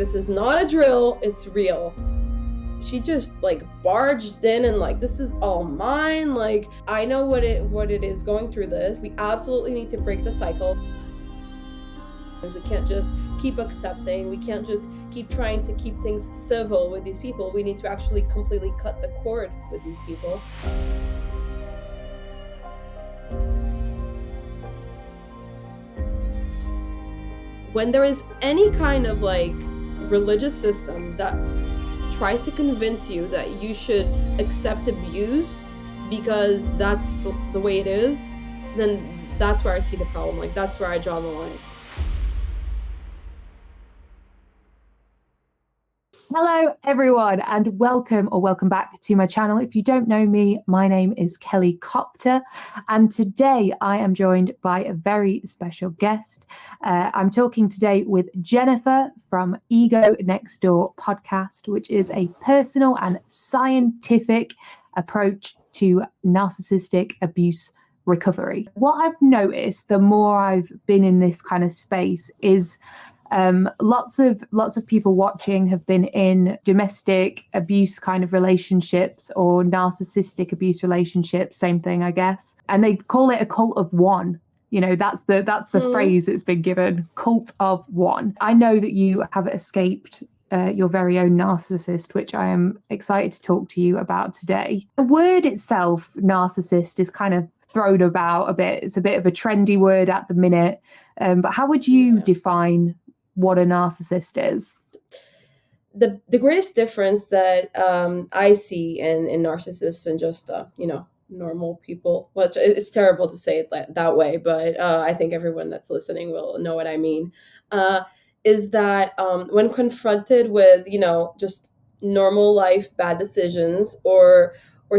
this is not a drill, it's real. She just like barged in and like, this is all mine. Like, I know what it is going through this. We absolutely need to break the cycle. We can't just keep accepting. We can't just keep trying to keep things civil with these people. We need to actually completely cut the cord with these people. When there is any kind of like religious system that tries to convince you that you should accept abuse because that's the way it is, then that's where I see the problem. Like, that's where I draw the line. Hello everyone, and welcome back to my channel. If you don't know me, my name is Kelly Copter, and today I am joined by a very special guest. I'm talking today with Jennifer from Ego Next Door podcast, which is a personal and scientific approach to narcissistic abuse recovery. What I've noticed the more I've been in this kind of space is lots of people watching have been in domestic abuse kind of relationships or narcissistic abuse relationships, same thing, I guess. And they call it a cult of one. You know, that's the phrase that's been given, cult of one. I know that you have escaped your very own narcissist, which I am excited to talk to you about today. The word itself, narcissist, is kind of thrown about a bit. It's a bit of a trendy word at the minute. But how would you define what a narcissist is? The greatest difference that I see in narcissists and just normal people, which it's terrible to say it that way, but I think everyone that's listening will know what I mean, is that when confronted with just normal life bad decisions or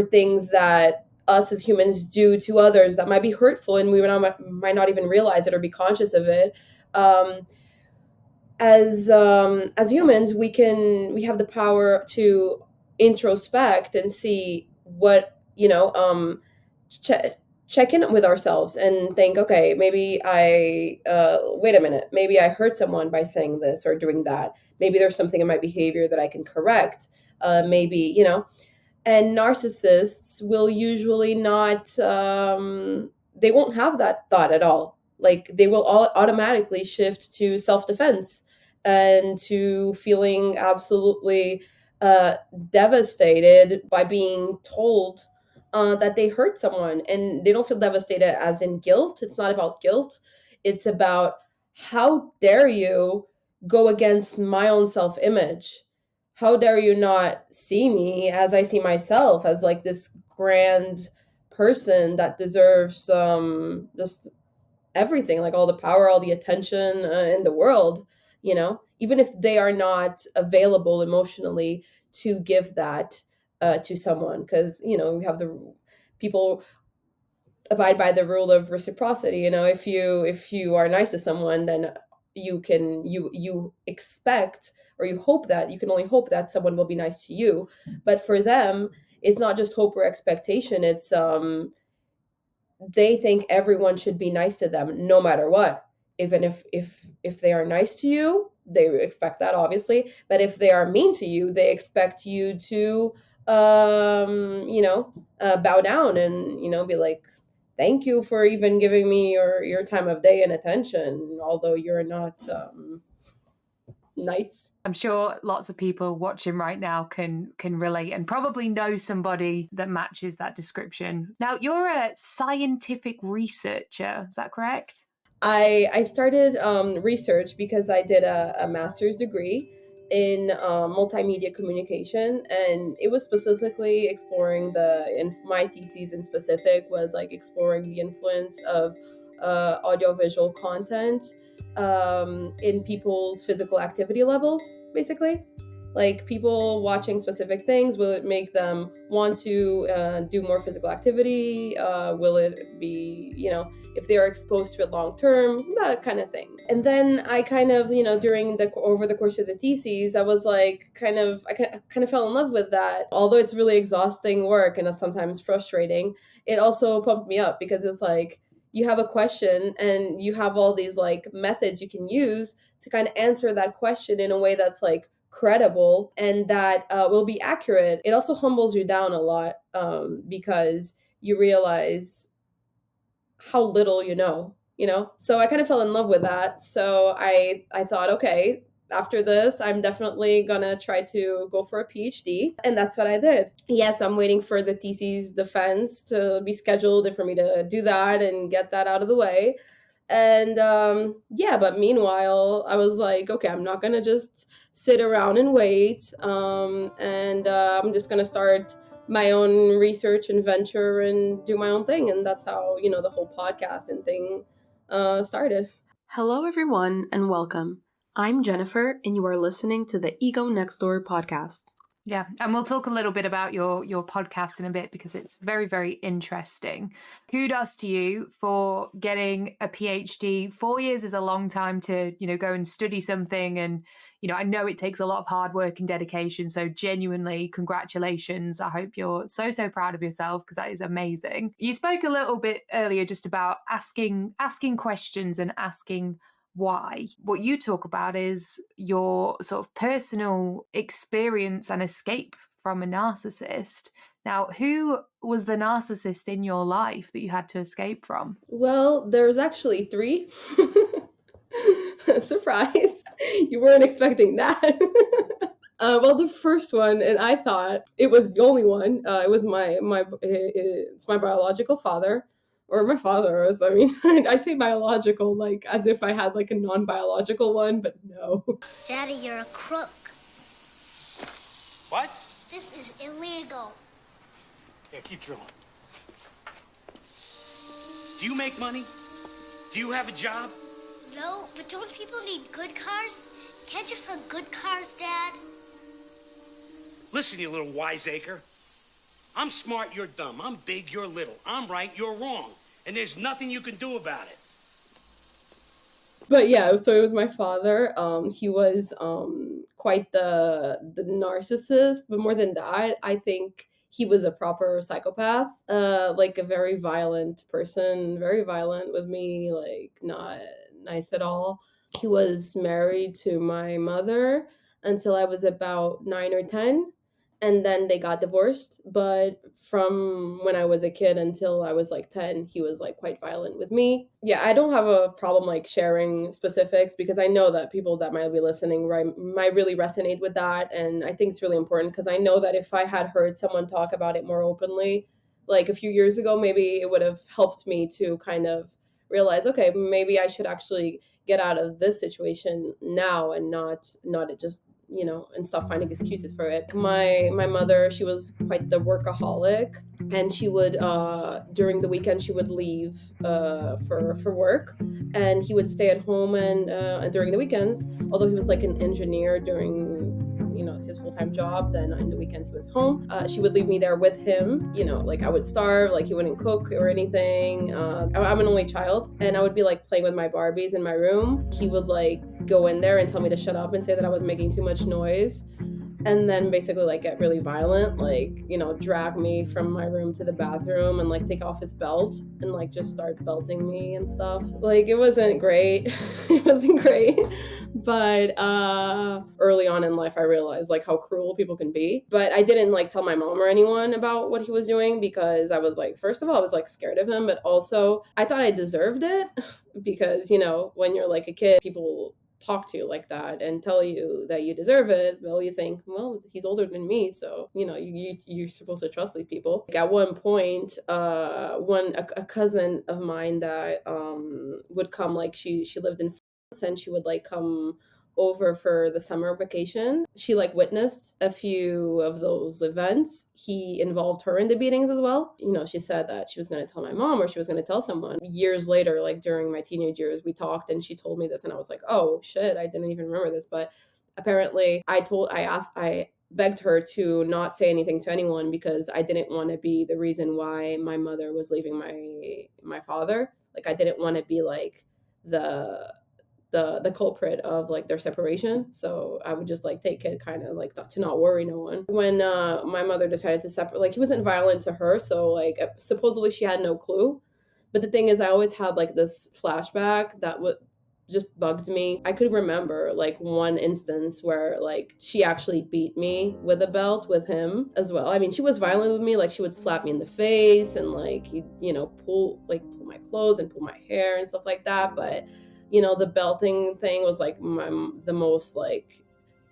things that us as humans do to others that might be hurtful and we might not even realize it or be conscious of it, as humans, we have the power to introspect and see what, check in with ourselves and think, okay, maybe wait a minute, maybe I hurt someone by saying this or doing that. Maybe there's something in my behavior that I can correct. Maybe, and narcissists will usually not, they won't have that thought at all. Like, they will all automatically shift to self-defense and to feeling absolutely devastated by being told that they hurt someone. And they don't feel devastated as in guilt. It's not about guilt. It's about, how dare you go against my own self-image? How dare you not see me as I see myself, as like this grand person that deserves just everything, like all the power, all the attention in the world, even if they are not available emotionally to give that to someone, because we have the people abide by the rule of reciprocity. If you are nice to someone, then you expect, or you hope that, you can only hope that someone will be nice to you. But for them, it's not just hope or expectation. It's they think everyone should be nice to them no matter what. Even if they are nice to you, they expect that, obviously. But if they are mean to you, they expect you to bow down and be like, thank you for even giving me your time of day and attention, although you're not nice. I'm sure lots of people watching right now can relate and probably know somebody that matches that description. Now, you're a scientific researcher, is that correct? I started research because I did a master's degree in multimedia communication, and it was specifically exploring my thesis in specific was like exploring the influence of audiovisual content in people's physical activity levels, basically. Like, people watching specific things, will it make them want to do more physical activity? Will it be, if they are exposed to it long term, that kind of thing. And then I kind of, over the course of the theses, I was like, I kind of fell in love with that. Although it's really exhausting work and sometimes frustrating, it also pumped me up because it's like, you have a question and you have all these like methods you can use to kind of answer that question in a way that's like credible and that will be accurate. It also humbles you down a lot, because you realize how little you know? So I kind of fell in love with that. So I thought, okay, after this, I'm definitely gonna try to go for a PhD. And that's what I did. Yes, I'm waiting for the thesis defense to be scheduled and for me to do that and get that out of the way. And yeah, but meanwhile, I was like, okay, I'm not gonna just sit around and wait. And I'm just gonna start my own research and venture and do my own thing. And that's how, the whole podcast and thing started. Hello, everyone, and welcome. I'm Jennifer, and you are listening to the Ego Next Door podcast. Yeah, and we'll talk a little bit about your podcast in a bit because it's very, very interesting. Kudos to you for getting a PhD. 4 years is a long time to, go and study something. And, I know it takes a lot of hard work and dedication. So genuinely, congratulations. I hope you're so, so proud of yourself because that is amazing. You spoke a little bit earlier just about asking questions and asking why. What you talk about is your sort of personal experience and escape from a narcissist. Now, who was the narcissist in your life that you had to escape from? Well, there's actually three. Surprise. You weren't expecting that. Well, the first one, and I thought it was the only one. It was it's my biological father, or my father was. I mean, I say biological like as if I had like a non-biological one, but no. Daddy, you're a crook. What? This is illegal. Yeah, keep drilling. Do you make money? Do you have a job? No, but don't people need good cars? Can't you sell good cars, Dad? Listen, you little wiseacre. I'm smart, you're dumb. I'm big, you're little. I'm right, you're wrong. And there's nothing you can do about it. But yeah, so it was my father. He was quite the narcissist, but more than that, I think he was a proper psychopath, like a very violent person, very violent with me, like not nice at all. He was married to my mother until I was about 9 or 10. And then they got divorced. But from when I was a kid until I was like 10, he was like quite violent with me. Yeah, I don't have a problem like sharing specifics because I know that people that might be listening might really resonate with that. And I think it's really important because I know that if I had heard someone talk about it more openly, like a few years ago, maybe it would have helped me to kind of realize, okay, maybe I should actually get out of this situation now and not just and stop finding excuses for it. My mother, she was quite the workaholic, and she would during the weekend she would leave for work, and he would stay at home and during the weekends, although he was like an engineer during his full-time job, then on the weekends he was home. She would leave me there with him, like I would starve, like he wouldn't cook or anything. I'm an only child, and I would be like playing with my Barbies in my room. He would like go in there and tell me to shut up and say that I was making too much noise, and then basically like get really violent, like drag me from my room to the bathroom and like take off his belt and like just start belting me and stuff. Like it wasn't great. It wasn't great. But early on in life I realized like how cruel people can be. But I didn't like tell my mom or anyone about what he was doing because I was like, first of all, I was like scared of him, but also I thought I deserved it because when you're like a kid, people talk to you like that and tell you that you deserve it. Well, you think, well, he's older than me, so you're supposed to trust these people. Like at one point, a cousin of mine that would come, like she lived in France, and she would like come over for the summer vacation. She like witnessed a few of those events. He involved her in the beatings as well. She said that she was going to tell my mom or she was going to tell someone. Years later, like during my teenage years, we talked and she told me this and I was like, oh shit, I didn't even remember this. But apparently I begged her to not say anything to anyone because I didn't want to be the reason why my mother was leaving my father. Like I didn't want to be like the culprit of like their separation. So I would just like take it kind of like to not worry no one. When my mother decided to separate, like he wasn't violent to her, so like supposedly she had no clue. But the thing is, I always had like this flashback that would just bugged me. I could remember like one instance where like she actually beat me with a belt with him as well. I mean, she was violent with me, like she would slap me in the face and like he'd, pull my clothes and pull my hair and stuff like that. But the belting thing was like the most like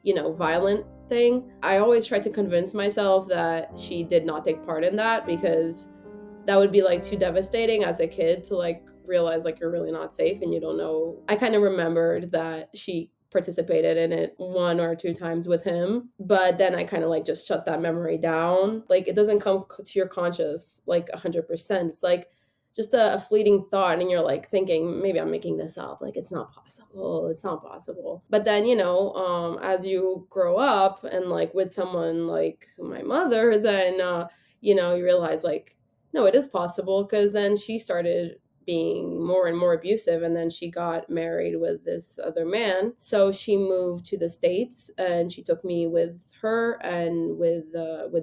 violent thing. I always tried to convince myself that she did not take part in that, because that would be like too devastating as a kid to like realize like you're really not safe and you don't know. I kind of remembered that she participated in it 1 or 2 times with him, but then I kind of like just shut that memory down. Like it doesn't come to your conscious like 100%. It's like just a fleeting thought, and you're like thinking, maybe I'm making this up, like it's not possible. But then as you grow up and like with someone like my mother, then you realize like, no, it is possible, because then she started being more and more abusive, and then she got married with this other man. So she moved to the States, and she took me with her and with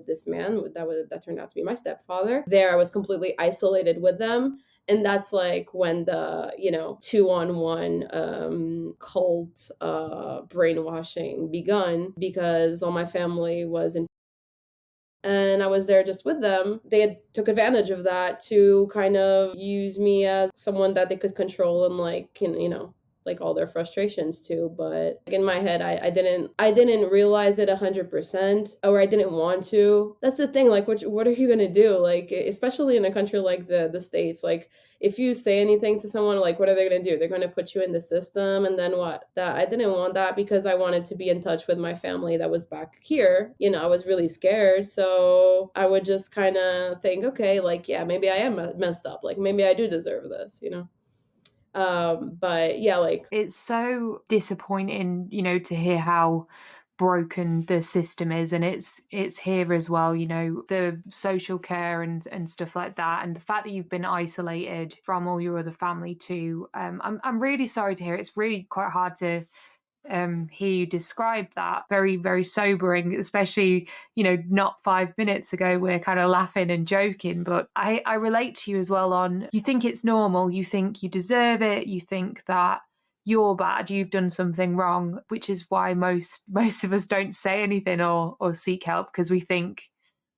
this man that turned out to be my stepfather. There I was completely isolated with them, and that's like when the 2-on-1 cult brainwashing begun, because all my family was in, and I was there just with them. They had took advantage of that to kind of use me as someone that they could control and like, like all their frustrations too. But like, in my head, I didn't realize it 100%, or I didn't want to. That's the thing. Like, what are you gonna do? Like, especially in a country like the States, like if you say anything to someone, like what are they gonna do? They're gonna put you in the system, and then what? That I didn't want that, because I wanted to be in touch with my family that was back here. I was really scared, so I would just kind of think, okay, like yeah, maybe I am messed up. Like maybe I do deserve this. But yeah, like it's so disappointing, to hear how broken the system is, and it's here as well, the social care and stuff like that, and the fact that you've been isolated from all your other family too. I'm really sorry to hear. It's really quite hard to hear you describe that. Very, very sobering, especially, not 5 minutes ago we're kind of laughing and joking, but I relate to you as well on, you think it's normal, you think you deserve it, you think that you're bad, you've done something wrong, which is why most of us don't say anything or seek help, because we think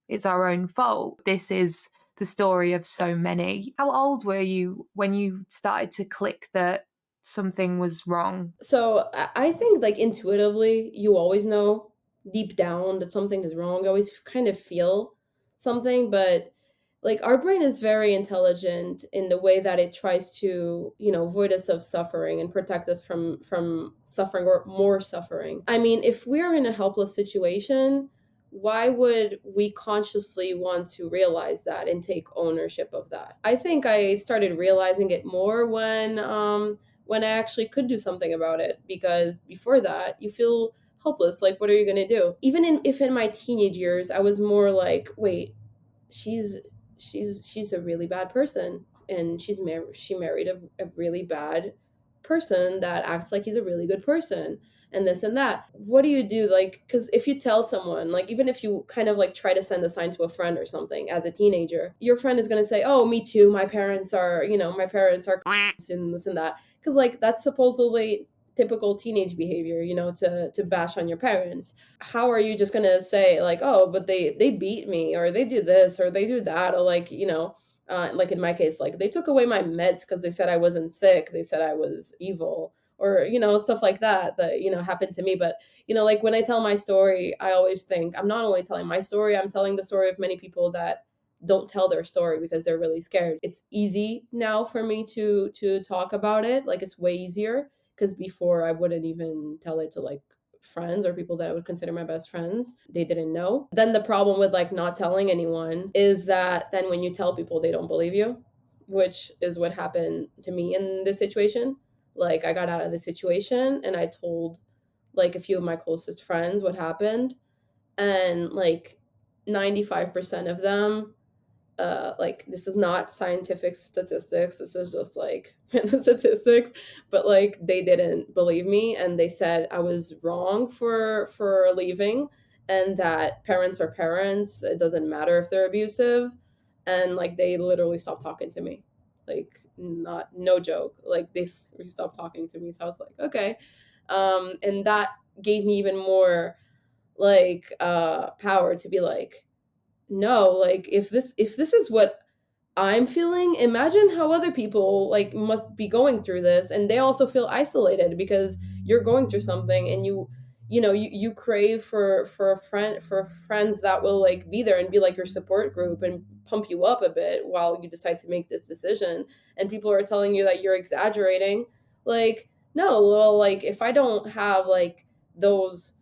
it's our own fault. This is the story of so many. How old were you when you started to click that something was wrong? So I think like intuitively, you always know deep down that something is wrong. You always kind of feel something, but like our brain is very intelligent in the way that it tries to, avoid us of suffering and protect us from suffering or more suffering. I mean, if we're in a helpless situation, why would we consciously want to realize that and take ownership of that? I think I started realizing it more when I actually could do something about it, because before that, you feel helpless. Like, what are you gonna do? Even if in my teenage years, I was more like, wait, she's she's a really bad person, and she married a really bad person that acts like he's a really good person, and this and that. What do you do? Like, because if you tell someone, like even if you kind of like try to send a sign to a friend or something as a teenager, your friend is going to say, oh, me too, my parents are and this and that, because like that's supposedly typical teenage behavior, to bash on your parents. How are you just gonna say like, oh, but they beat me, or they do this or they do that, or like, like in my case, like they took away my meds because they said I wasn't sick, they said I was evil, or stuff like that happened to me. But like when I tell my story, I always think I'm not only telling my story, I'm telling the story of many people that don't tell their story because they're really scared. It's easy now for me to talk about it. Like it's way easier, because before I wouldn't even tell it to like friends or people that I would consider my best friends. They didn't know. Then the problem with like not telling anyone is that then when you tell people, they don't believe you, which is what happened to me in this situation. Like I got out of the situation and I told like a few of my closest friends what happened, and like 95% of them, like this is not scientific statistics, this is just like statistics, but like they didn't believe me, and they said I was wrong for leaving, and that parents are parents, it doesn't matter if they're abusive, and like they literally stopped talking to me. like no joke. Like they stopped talking to me. So I was like, okay. And that gave me even more like power to be like, no, like if this is what I'm feeling, imagine how other people like must be going through this, and they also feel isolated because you're going through something, and you crave for a friend, for friends that will like be there and be like your support group and pump you up a bit while you decide to make this decision. And people are telling you that you're exaggerating. Like, no, well, like if I don't have like those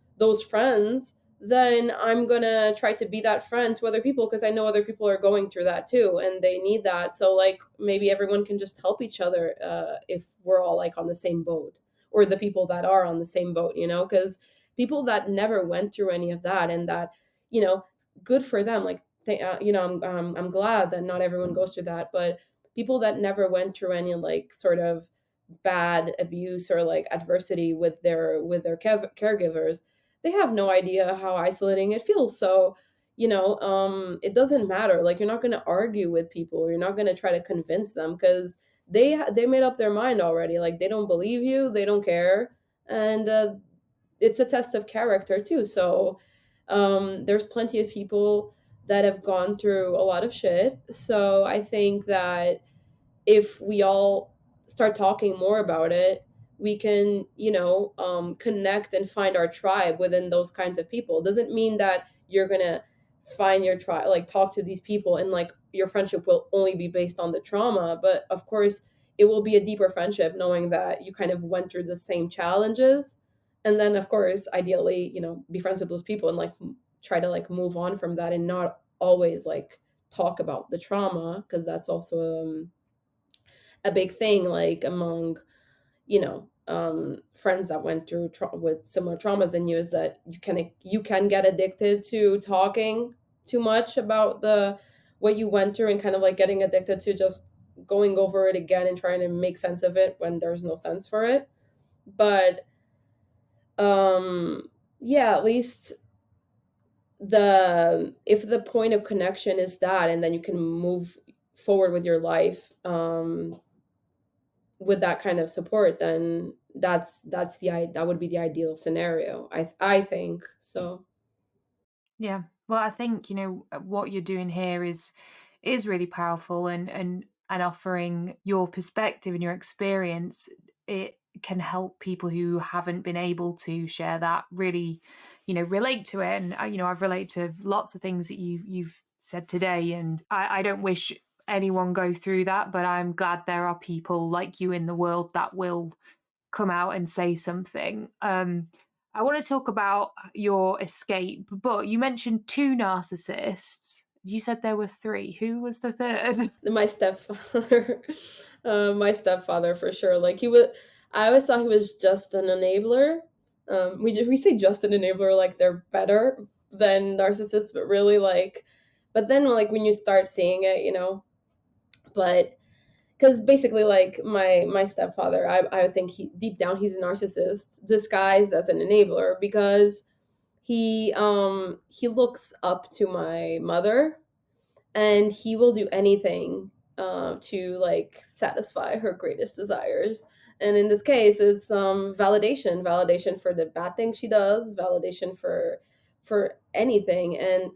friends, then I'm gonna try to be that friend to other people because I know other people are going through that too and they need that. So like maybe everyone can just help each other if we're all like on the same boat, or the people that are on the same boat, because people that never went through any of that, and that, good for them. Like I'm glad that not everyone goes through that, but people that never went through any like sort of bad abuse or like adversity with their caregivers, they have no idea how isolating it feels. So it doesn't matter. Like, you're not going to argue with people, you're not going to try to convince them, because they made up their mind already. Like, they don't believe you, they don't care. And it's a test of character too. So there's plenty of people that have gone through a lot of shit. So I think that if we all start talking more about it, we can, connect and find our tribe within those kinds of people. It doesn't mean that you're gonna find your tribe, like talk to these people, and like your friendship will only be based on the trauma. But of course, it will be a deeper friendship knowing that you kind of went through the same challenges. And then, of course, ideally, be friends with those people and like try to like move on from that, and not always like talk about the trauma, because that's also a big thing, like among friends that went through with similar traumas than you, is that you can get addicted to talking too much about the what you went through, and kind of like getting addicted to just going over it again and trying to make sense of it when there's no sense for it. But yeah, at least if the point of connection is that, and then you can move forward with your life with that kind of support, then that would be the ideal scenario. I think so. Yeah. Well, I think, what you're doing here is really powerful, and offering your perspective and your experience. It can help people who haven't been able to share that really, relate to it. And I've related to lots of things that you've said today, and I don't wish anyone go through that, but I'm glad there are people like you in the world that will come out and say something. I want to talk about your escape, but you mentioned two narcissists. You said there were three. Who was the third? My stepfather. My stepfather, for sure. Like, I always thought he was just an enabler. We say just an enabler like they're better than narcissists, but really, like, but then like when you start seeing it, but because basically, like, my stepfather, I think he deep down he's a narcissist disguised as an enabler, because he looks up to my mother, and he will do anything to like satisfy her greatest desires. And in this case, it's validation for the bad things she does, validation for anything. And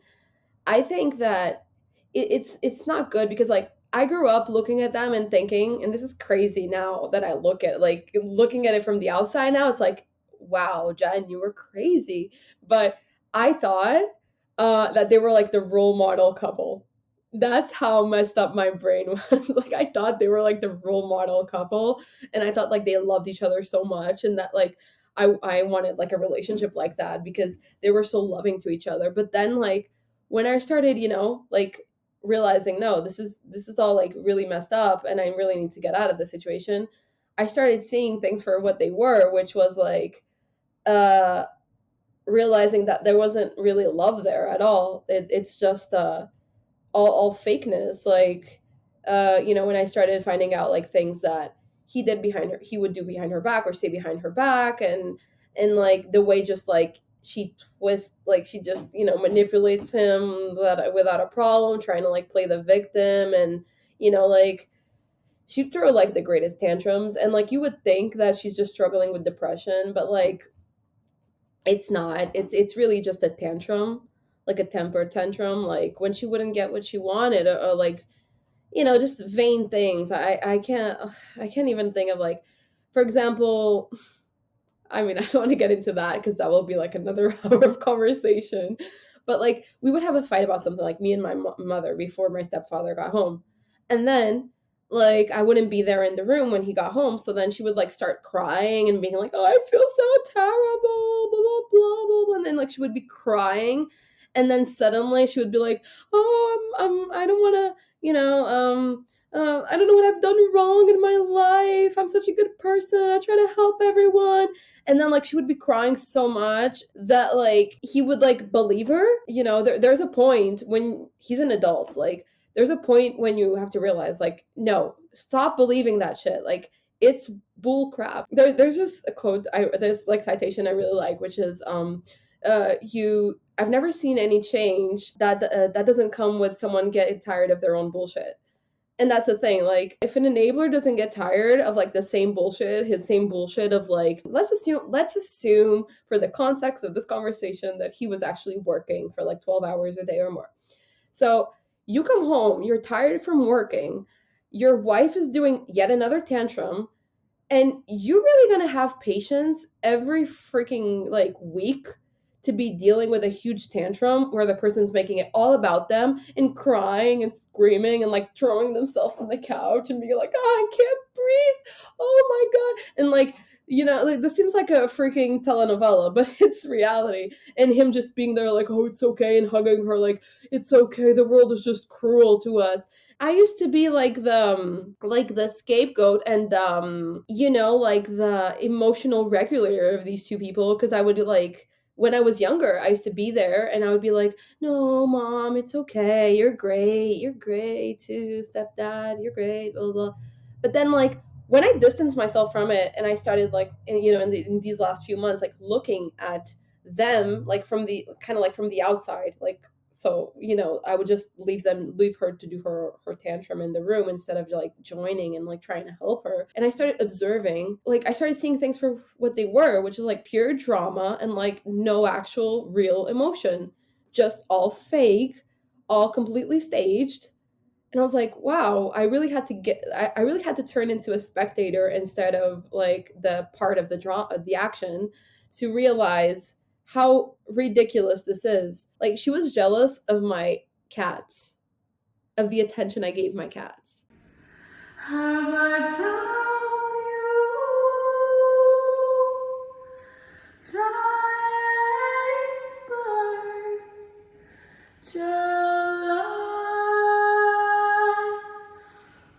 I think that it's not good, because like I grew up looking at them and thinking, and this is crazy now that I looking at it from the outside now, it's like, wow, Jen, you were crazy. But I thought that they were like the role model couple. That's how messed up my brain was. Like, I thought they were like the role model couple, and I thought like they loved each other so much, and that like I wanted like a relationship like that because they were so loving to each other. But then like when I started, like realizing, no, this is all like really messed up and I really need to get out of the situation, I started seeing things for what they were, which was like uh realizing that there wasn't really love there at all. It's just all fakeness. Like when I started finding out like things that he would do behind her back, or say behind her back, and like the way just like she twists, like she just manipulates him without a problem, trying to like play the victim. And like she'd throw like the greatest tantrums, and like you would think that she's just struggling with depression, but like it's not. It's really just a tantrum, like a temper tantrum, like when she wouldn't get what she wanted, or like, just vain things. I can't even think of like, for example, I mean, I don't want to get into that because that will be like another hour of conversation. But like, we would have a fight about something, like me and my mother, before my stepfather got home. And then, like, I wouldn't be there in the room when he got home. So then she would like start crying and being like, oh, I feel so terrible, blah, blah, blah, blah, blah. And then like she would be crying. And then suddenly she would be like, oh, I don't want to, I don't know what I've done wrong in my life. I'm such a good person. I try to help everyone. And then like she would be crying so much that like he would like believe her. There's a point when he's an adult, like there's a point when you have to realize like, no, stop believing that shit. Like it's bull crap. There's just a quote, this like citation I really like, which is I've never seen any change that doesn't come with someone getting tired of their own bullshit. And that's the thing, like, if an enabler doesn't get tired of like the same bullshit, his same bullshit of like, let's assume for the context of this conversation that he was actually working for like 12 hours a day or more. So you come home, you're tired from working, your wife is doing yet another tantrum, and you're really gonna have patience every freaking like week to be dealing with a huge tantrum where the person's making it all about them and crying and screaming and like throwing themselves on the couch and being like, oh, I can't breathe. Oh my God. And like, like this seems like a freaking telenovela, but it's reality. And him just being there like, oh, it's okay, and hugging her like, it's okay, the world is just cruel to us. I used to be like the scapegoat and like the emotional regulator of these two people, because I would like, when I was younger, I used to be there and I would be like, no, mom, it's okay. You're great too, stepdad. You're great, blah, blah, blah. But then like when I distanced myself from it and I started like, in these last few months, like looking at them, like from the kind of like from the outside, like, so, I would just leave her to do her tantrum in the room instead of like joining and like trying to help her. And I started observing, like I started seeing things for what they were, which is like pure drama and like no actual real emotion, just all fake, all completely staged. And I was like, wow, I really had to turn into a spectator instead of like the part of the drama, the action, to realize how ridiculous this is. Like, she was jealous of my cats, of the attention I gave my cats. Have I found you, flyless bird, jealous,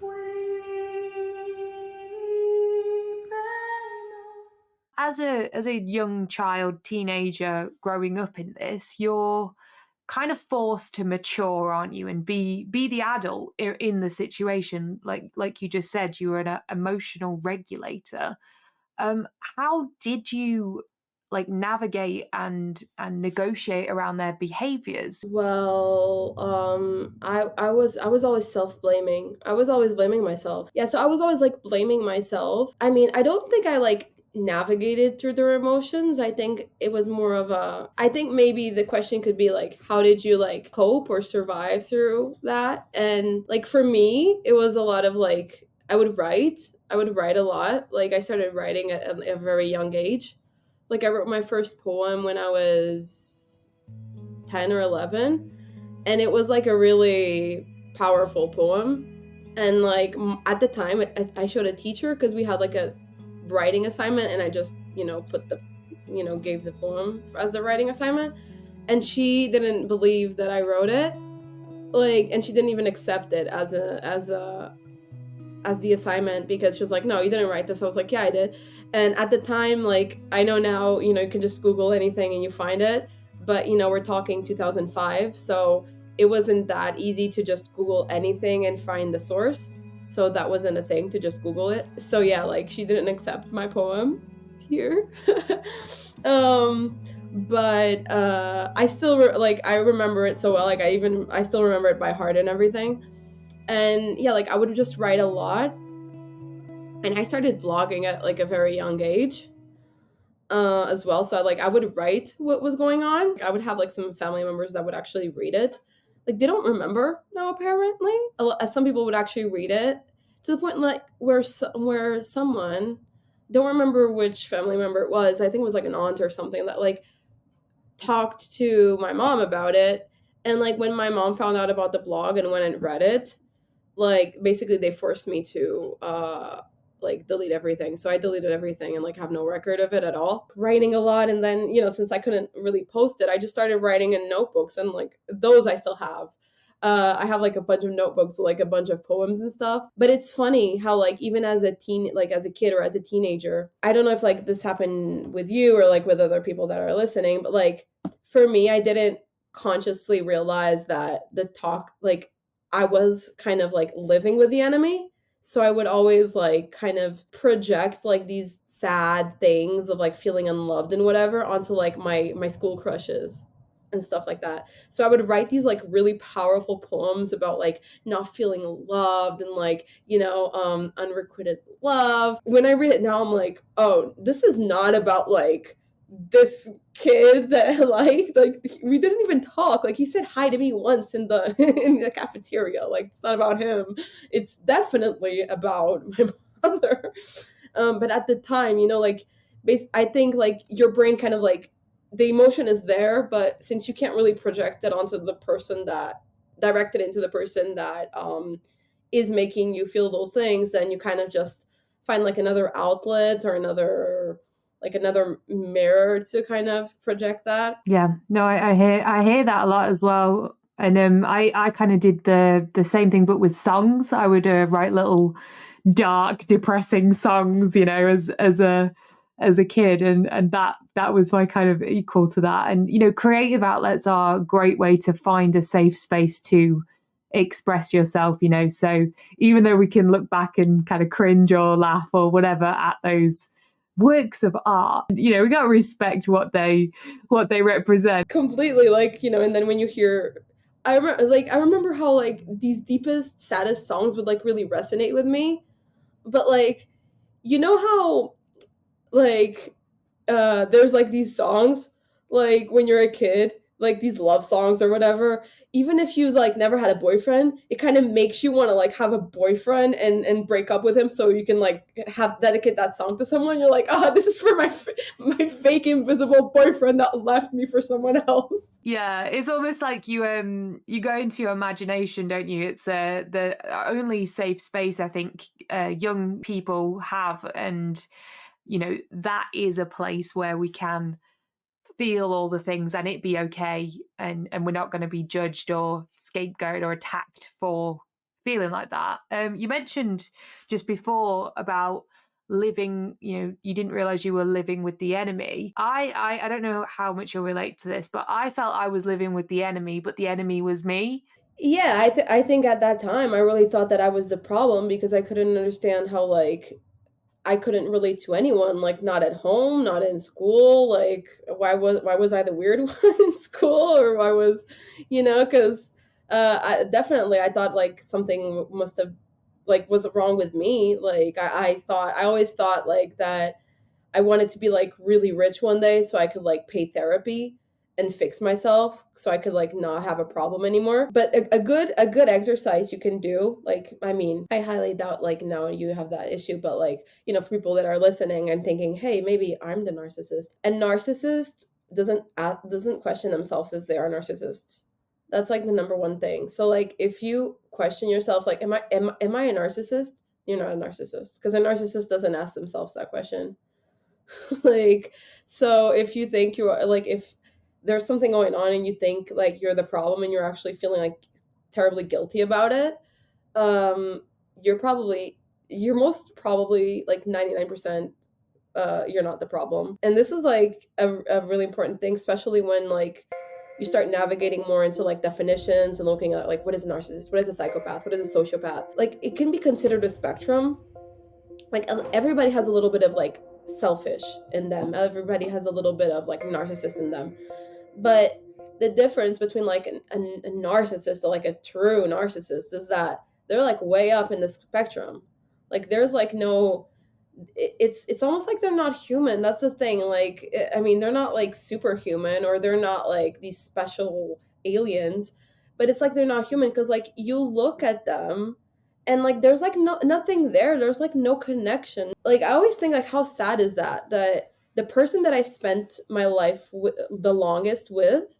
weeping? As a young child, teenager growing up in this, you're kind of forced to mature, aren't you, and be the adult in the situation. Like you just said, you were an emotional regulator. How did you like navigate and negotiate around their behaviors? Well, I was always self-blaming. I was always blaming myself. Yeah, so I was always like blaming myself. I mean, I don't think I like navigated through their emotions. I think it was more of I think maybe the question could be like, how did you like cope or survive through that? And like for me, it was a lot of like, I would write a lot. Like I started writing at a very young age. Like I wrote my first poem when I was 10 or 11, and it was like a really powerful poem. And like at the time I showed a teacher because we had like a writing assignment, and I just put the gave the poem as the writing assignment, and she didn't believe that I wrote it, like, and she didn't even accept it as the assignment, because she was like, no, you didn't write this. I was like, yeah, I did. And at the time, like, I know now, you can just Google anything and you find it, but we're talking 2005, so it wasn't that easy to just Google anything and find the source. So that wasn't a thing to just Google it. So yeah, like she didn't accept my poem here. But I still I remember it so well. Like I still remember it by heart and everything. And yeah, like I would just write a lot. And I started blogging at like a very young age as well. So I would write what was going on. I would have like some family members that would actually read it. Like they don't remember now apparently. Some people would actually read it to the point like where someone, don't remember which family member it was. I think it was like an aunt or something that like talked to my mom about it. And like when my mom found out about the blog and went and read it, like basically they forced me to like delete everything. So I deleted everything and like have no record of it at all. Writing a lot, and then, you know, since I couldn't really post it, I just started writing in notebooks, and like those I still have. I have like a bunch of notebooks, like a bunch of poems and stuff. But it's funny how like even as a as a kid or as a teenager, I don't know if like this happened with you or like with other people that are listening, but like for me, I didn't consciously realize that like I was kind of like living with the enemy. So I would always like kind of project like these sad things of like feeling unloved and whatever onto like my school crushes and stuff like that. So I would write these like really powerful poems about like not feeling loved and like, you know, unrequited love. When I read it now, I'm like, oh, this is not about like this kid that I liked. Like we didn't even talk. Like he said hi to me once in the in the cafeteria. Like it's not about him. It's definitely about my mother. But at the time, you know, like I think like your brain kind of like the emotion is there, but since you can't really project it onto the person that directed into the person that is making you feel those things, then you kind of just find like another outlet or another mirror to kind of project that. Yeah, no, I hear that a lot as well. And I kind of did the same thing, but with songs. I would write little dark, depressing songs, you know, as a kid, and that was my kind of equal to that. And you know, creative outlets are a great way to find a safe space to express yourself, you know. So even though we can look back and kind of cringe or laugh or whatever at those works of art, you know, we got to respect what they represent Completely, like, you know. And then when you hear, I remember how like these deepest, saddest songs would like really resonate with me. But like, you know how like there's like these songs like when you're a kid, like these love songs or whatever, even if you like never had a boyfriend, it kind of makes you want to like have a boyfriend and break up with him so you can like have dedicate that song to someone. You're like, oh, this is for my fake invisible boyfriend that left me for someone else. Yeah, it's almost like you go into your imagination, don't you? It's the only safe space I think young people have, and you know, that is a place where we can feel all the things and it be okay, and we're not going to be judged or scapegoated or attacked for feeling like that. You mentioned just before about living, you know, you didn't realize you were living with the enemy. I don't know how much you'll relate to this, but I felt I was living with the enemy, but the enemy was me. Yeah, I think at that time I really thought that I was the problem because I couldn't understand how like I couldn't relate to anyone, like not at home, not in school. Like why was I the weird one in school, or why was, you know? Because I thought like something must have like was wrong with me. Like I always thought like that I wanted to be like really rich one day so I could like pay therapy and fix myself so I could like not have a problem anymore. But a good exercise you can do, like, I mean, I highly doubt like now you have that issue, but like, you know, for people that are listening and thinking, hey, maybe I'm the narcissist. And narcissist doesn't question themselves as they are narcissists. That's like the number one thing. So like if you question yourself like am I a narcissist? You're not a narcissist, because a narcissist doesn't ask themselves that question. Like, so if you think you are like, if there's something going on and you think like you're the problem and you're actually feeling like terribly guilty about it, um you're most probably like 99% you're not the problem. And this is like a really important thing, especially when like you start navigating more into like definitions and looking at like what is a narcissist, what is a psychopath, what is a sociopath. Like it can be considered a spectrum. Like everybody has a little bit of like selfish in them, everybody has a little bit of like narcissist in them. But the difference between like a narcissist or like a true narcissist is that they're like way up in the spectrum. Like there's like no it's almost like they're not human. That's the thing. Like, I mean, they're not like superhuman, or they're not like these special aliens, but it's like they're not human because like you look at them and like there's like nothing there. There's like no connection. Like I always think like how sad is that the person that I spent my life with the longest with,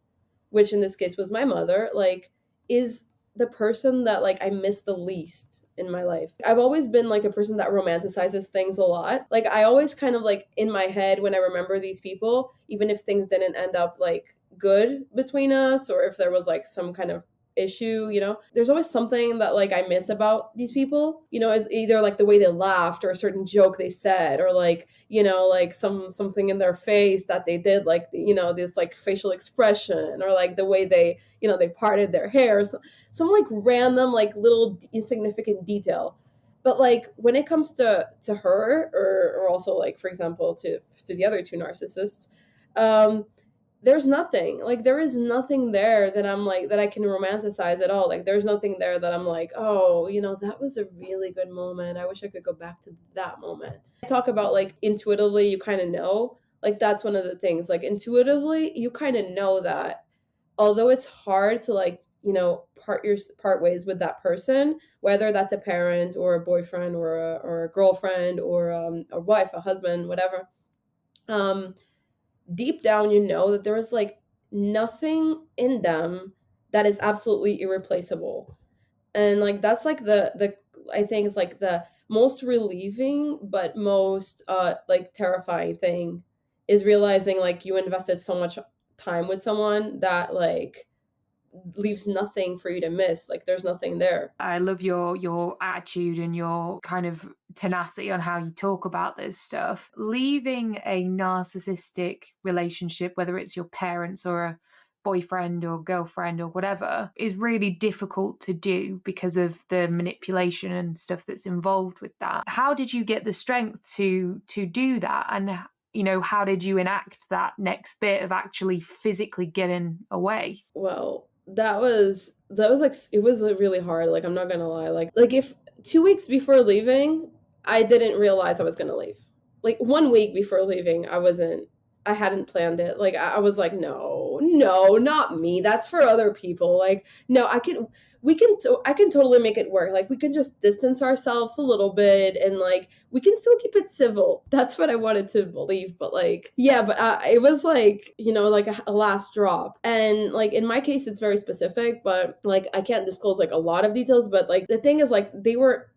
which in this case was my mother, like is the person that like I miss the least in my life. I've always been like a person that romanticizes things a lot. Like I always kind of like in my head when I remember these people, even if things didn't end up like good between us, or if there was like some kind of issue, you know, there's always something that like I miss about these people, you know, is either like the way they laughed or a certain joke they said, or like, you know, like something in their face that they did, like, you know, this like facial expression, or like the way they, you know, they parted their hair, some like random like little insignificant detail. But like when it comes to her, or also like for example to the other two narcissists, um there's nothing, like there is nothing there that I'm like that I can romanticize at all. Like there's nothing there that I'm like, oh, you know, that was a really good moment, I wish I could go back to that moment. I talk about like intuitively you kind of know, like that's one of the things, like intuitively you kind of know that although it's hard to like, you know, part ways with that person, whether that's a parent or a boyfriend or a girlfriend or a wife, a husband, whatever, um deep down you know that there is like nothing in them that is absolutely irreplaceable. And like that's like the I think is like the most relieving but most like terrifying thing, is realizing like you invested so much time with someone that like leaves nothing for you to miss. Like there's nothing there. I love your attitude and your kind of tenacity on how you talk about this stuff. Leaving a narcissistic relationship, whether it's your parents or a boyfriend or girlfriend or whatever, is really difficult to do because of the manipulation and stuff that's involved with that. How did you get the strength to do that? And you know, how did you enact that next bit of actually physically getting away? Well, that was like it was really hard. Like I'm not gonna lie. Like if 2 weeks before leaving, I didn't realize I was gonna leave. Like 1 week before leaving, I hadn't planned it. Like I was like, no, no, not me. That's for other people. Like no, I can totally make it work. Like we can just distance ourselves a little bit, and like we can still keep it civil. That's what I wanted to believe. But like, yeah, but it was like, you know, like a last drop. And like in my case, it's very specific, but like I can't disclose like a lot of details. But like the thing is, like they were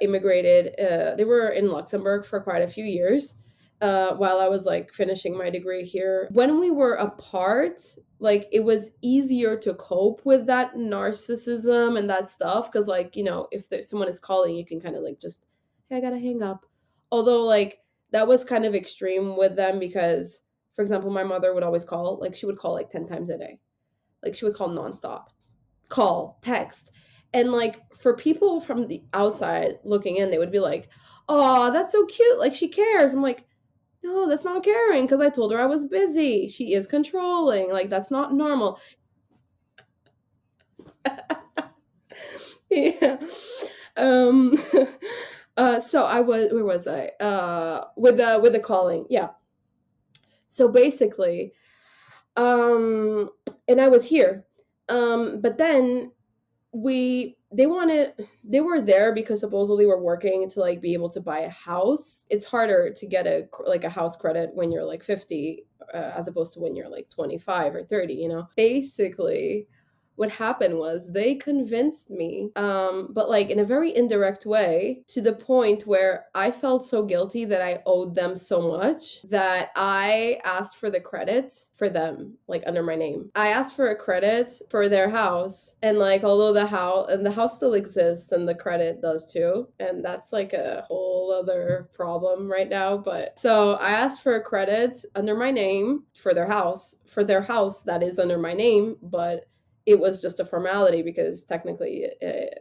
immigrated. They were in Luxembourg for quite a few years. While I was like finishing my degree here. When we were apart, like it was easier to cope with that narcissism and that stuff because like, you know, if someone is calling, you can kind of like just, hey, I gotta hang up. Although like that was kind of extreme with them because, for example, my mother would always call, like she would call like 10 times a day. Like she would call nonstop, call, text. And like for people from the outside looking in, they would be like, oh, that's so cute. Like she cares. I'm like, no, that's not caring because I told her I was busy. She is controlling. Like that's not normal. Yeah. Um so I was where was I? With the calling. Yeah. So basically, um and I was here. But then they were there because supposedly we're working to like be able to buy a house. It's harder to get a house credit when you're like 50 as opposed to when you're like 25 or 30, you know. Basically what happened was they convinced me, but like in a very indirect way, to the point where I felt so guilty that I owed them so much that I asked for the credit for them, like under my name. I asked for a credit for their house, and like although the house still exists and the credit does too, and that's like a whole other problem right now. But so I asked for a credit under my name for their house that is under my name, but it was just a formality because technically,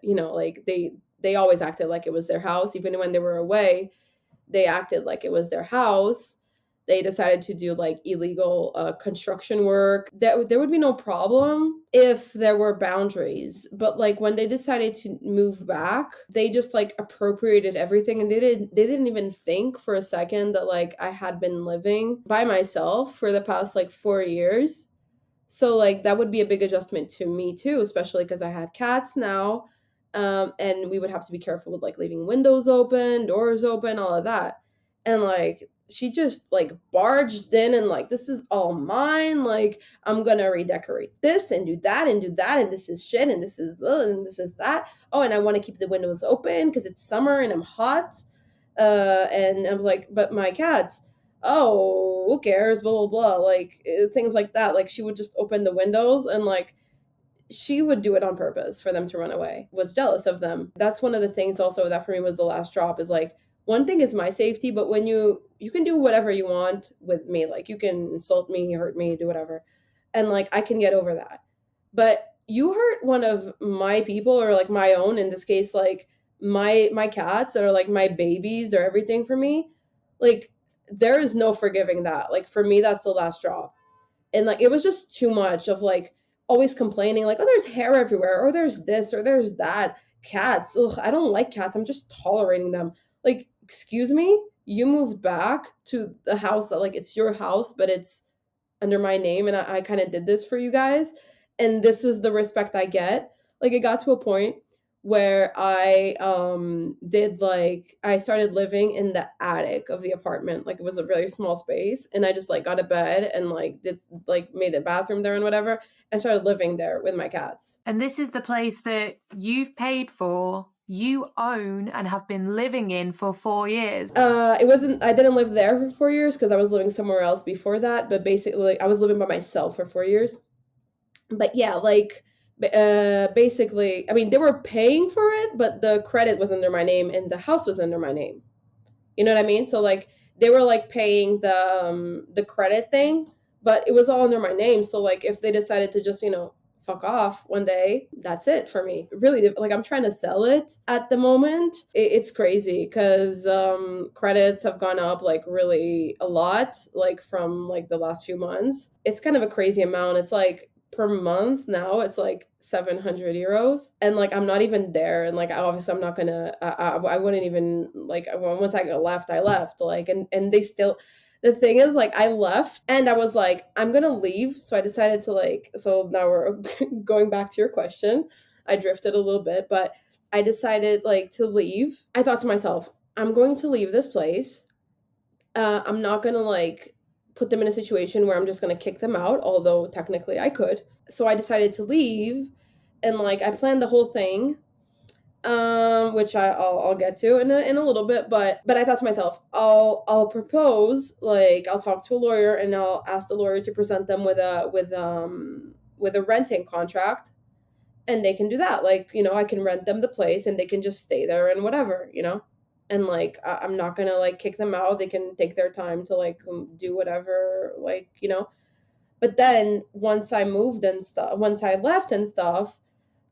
you know, like they always acted like it was their house. Even when they were away, they acted like it was their house. they decided to do like illegal construction work, there would be no problem if there were boundaries. But like when they decided to move back, they just like appropriated everything, and they didn't even think for a second that like I had been living by myself for the past like 4 years. So like that would be a big adjustment to me too, especially because I had cats now. And we would have to be careful with like leaving windows open, doors open, all of that. And like she just like barged in and like, this is all mine. Like I'm gonna redecorate this and do that and do that, and this is shit and this is that. Oh, and I want to keep the windows open because it's summer and I'm hot. And I was like, but my cats, oh, who cares? Blah blah blah. Like things like that. Like she would just open the windows and like she would do it on purpose for them to run away. Was jealous of them. That's one of the things also that for me was the last drop, is like, one thing is my safety, but when you can do whatever you want with me, like you can insult me, hurt me, do whatever, and like I can get over that. But you hurt one of my people, or like my own, in this case, like my cats that are like my babies or everything for me, like there is no forgiving that. Like for me, that's the last drop. And like it was just too much of like always complaining, like, oh, there's hair everywhere, or there's this, or there's that. Cats, ugh, I don't like cats, I'm just tolerating them. Like, excuse me, you moved back to the house that like it's your house, but it's under my name, and I kind of did this for you guys, and this is the respect I get. Like it got to a point where I did like I started living in the attic of the apartment. Like it was a really small space, and I just like got a bed and like did like made a bathroom there and whatever, and started living there with my cats. And this is the place that you've paid for, you own, and have been living in for 4 years. I didn't live there for 4 years because I was living somewhere else before that, but basically like, I was living by myself for 4 years. But yeah, like basically, I mean, they were paying for it, but the credit was under my name and the house was under my name. You know what I mean? So like they were like paying the credit thing, but it was all under my name. So like if they decided to just, fuck off one day, that's it for me. Really, like I'm trying to sell it at the moment. It's crazy because credits have gone up like really a lot, like from like the last few months. It's kind of a crazy amount. It's like per month now it's like 700 euros, and like I'm not even there, and like obviously I'm not gonna I wouldn't even like, once I left, I left, like, and they still, the thing is like I left and I was like, I'm gonna leave. So I decided to like, so now we're going back to your question. I drifted a little bit, but I decided like to leave. I thought to myself, I'm going to leave this place. I'm not gonna like put them in a situation where I'm just going to kick them out, although technically I could. So I decided to leave, and like I planned the whole thing, which I'll get to in a little bit. But I thought to myself, I'll propose, like I'll talk to a lawyer and I'll ask the lawyer to present them with a renting contract, and they can do that. Like, I can rent them the place and they can just stay there and whatever, and like I'm not gonna like kick them out. They can take their time to like do whatever, like, but then once I moved and stuff, once I left and stuff,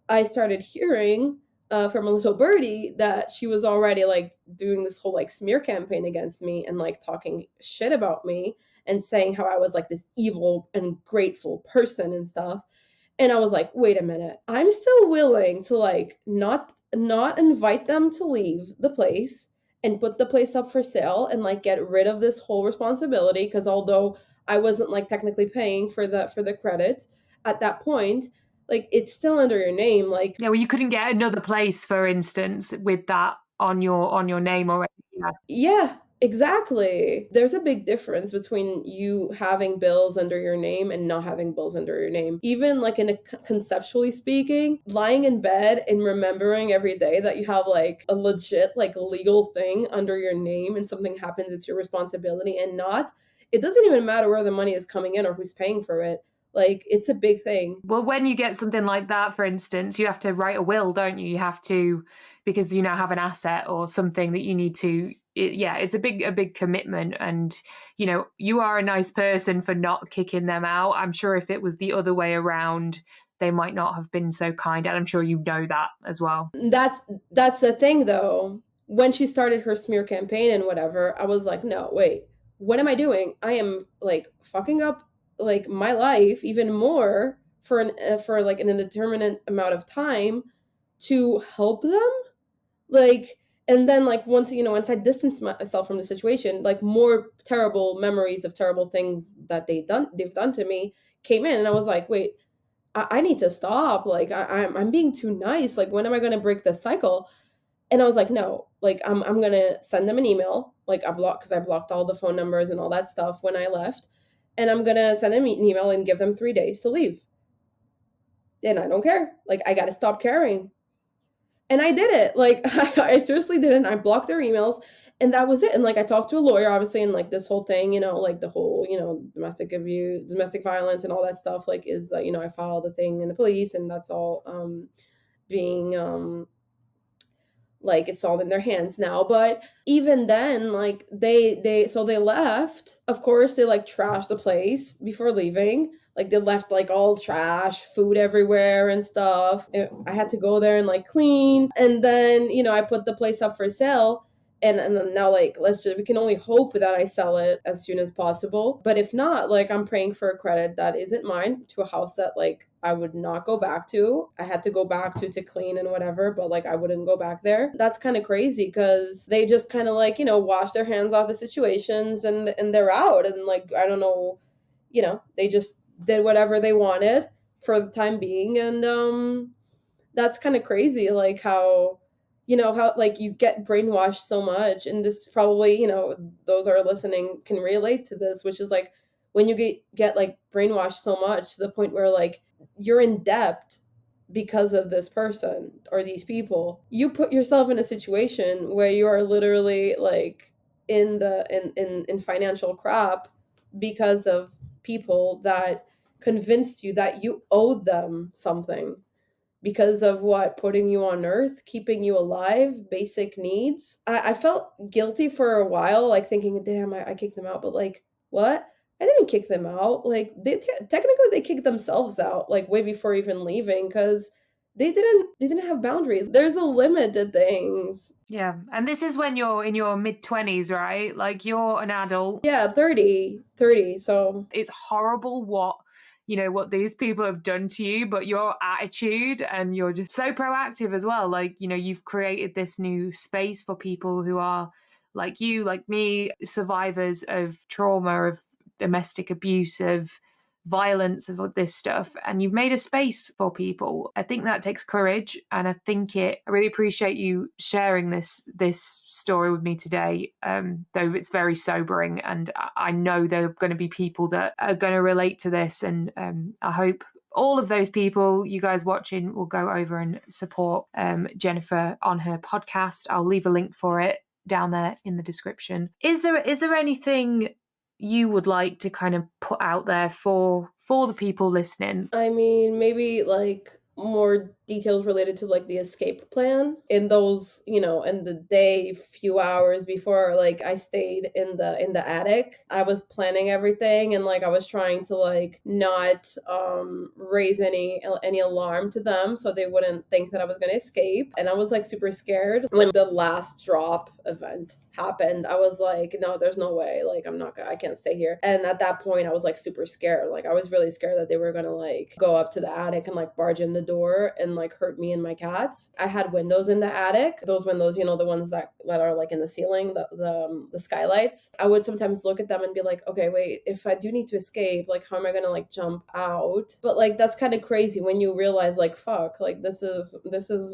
I started hearing from a little birdie that she was already like doing this whole like smear campaign against me and like talking shit about me and saying how I was like this evil and grateful person and stuff. And I was like, wait a minute, I'm still willing to like not invite them to leave the place and put the place up for sale and like get rid of this whole responsibility, because although I wasn't like technically paying for the credit at that point, like it's still under your name. Like, yeah, well, you couldn't get another place, for instance, with that on your name already. Yeah, exactly. There's a big difference between you having bills under your name and not having bills under your name. Even like in a conceptually speaking, lying in bed and remembering every day that you have like a legit like legal thing under your name and something happens, it's your responsibility, and not, it doesn't even matter where the money is coming in or who's paying for it. Like, it's a big thing. Well, when you get something like that, for instance, you have to write a will, don't you? You have to, because you now have an asset or something that you need to, it's a big commitment. And, you are a nice person for not kicking them out. I'm sure if it was the other way around, they might not have been so kind. And I'm sure you know that as well. That's the thing, though. When she started her smear campaign and whatever, I was like, no, wait. what am I doing? I am like fucking up like my life even more for for like an indeterminate amount of time to help them. Like, and then like once I distance myself from the situation, like more terrible memories of terrible things that they've done to me came in, and I was like, wait, I need to stop. Like I'm being too nice. Like when am I going to break this cycle? And I was like, no, like I'm gonna send them an email. Like because I blocked all the phone numbers and all that stuff when I left, and I'm gonna send them an email and give them 3 days to leave. And I don't care. Like I got to stop caring. And I did it. Like I seriously didn't. I blocked their emails, and that was it. And like I talked to a lawyer, obviously, and like this whole thing, like the whole, domestic abuse, domestic violence, and all that stuff. Like is I filed a thing in the police, and that's all being like it's all in their hands now. But even then, like they left. Of course, they like trashed the place before leaving. Like they left like all trash, food everywhere and stuff. I had to go there and like clean. And then I put the place up for sale. And then now, like, we can only hope that I sell it as soon as possible. But if not, like, I'm praying for a credit that isn't mine to a house that, like, I would not go back to. I had to go back to clean and whatever, but, like, I wouldn't go back there. That's kind of crazy because they just kind of, like, wash their hands off the situations and they're out. And, like, I don't know, they just did whatever they wanted for the time being. And that's kind of crazy, like, how like you get brainwashed so much. And this probably those are listening can relate to this, which is like when you get like brainwashed so much to the point where like you're in debt because of this person or these people, you put yourself in a situation where you are literally like in financial crap because of people that convinced you that you owed them something because of what, putting you on earth, keeping you alive, basic needs. I felt guilty for a while, like thinking, damn, I kicked them out. But like, what? I didn't kick them out. Like technically they kicked themselves out, like way before even leaving, because they didn't have boundaries. There's a limit to things. Yeah. And this is when you're in your mid-20s, right? Like you're an adult. Yeah, 30. So it's horrible what these people have done to you, but your attitude and you're just so proactive as well. Like, you've created this new space for people who are like you, like me, survivors of trauma, of domestic abuse, of violence, of this stuff, and you've made a space for people. I think that takes courage, and I really appreciate you sharing this story with me today, though it's very sobering, and I know there are going to be people that are going to relate to this, and I hope all of those people, you guys watching, will go over and support Jennifer on her podcast. I'll leave a link for it down there in the description. Is there anything you would like to kind of put out there for the people listening? I mean, maybe like more details related to like the escape plan in those, in the day, few hours before, like I stayed in the attic. I was planning everything, and like I was trying to like not raise any alarm to them so they wouldn't think that I was going to escape. And I was like super scared when the last drop event happened. I was like, no, there's no way, like I can't stay here. And at that point I was like super scared. Like I was really scared that they were gonna like go up to the attic and like barge in the door and like hurt me and my cats. I had windows in the attic, those windows, the ones that are like in the ceiling, the skylights. I would sometimes look at them and be like, okay, wait, if I do need to escape, like how am I gonna like jump out? But like that's kind of crazy when you realize like, fuck, like this is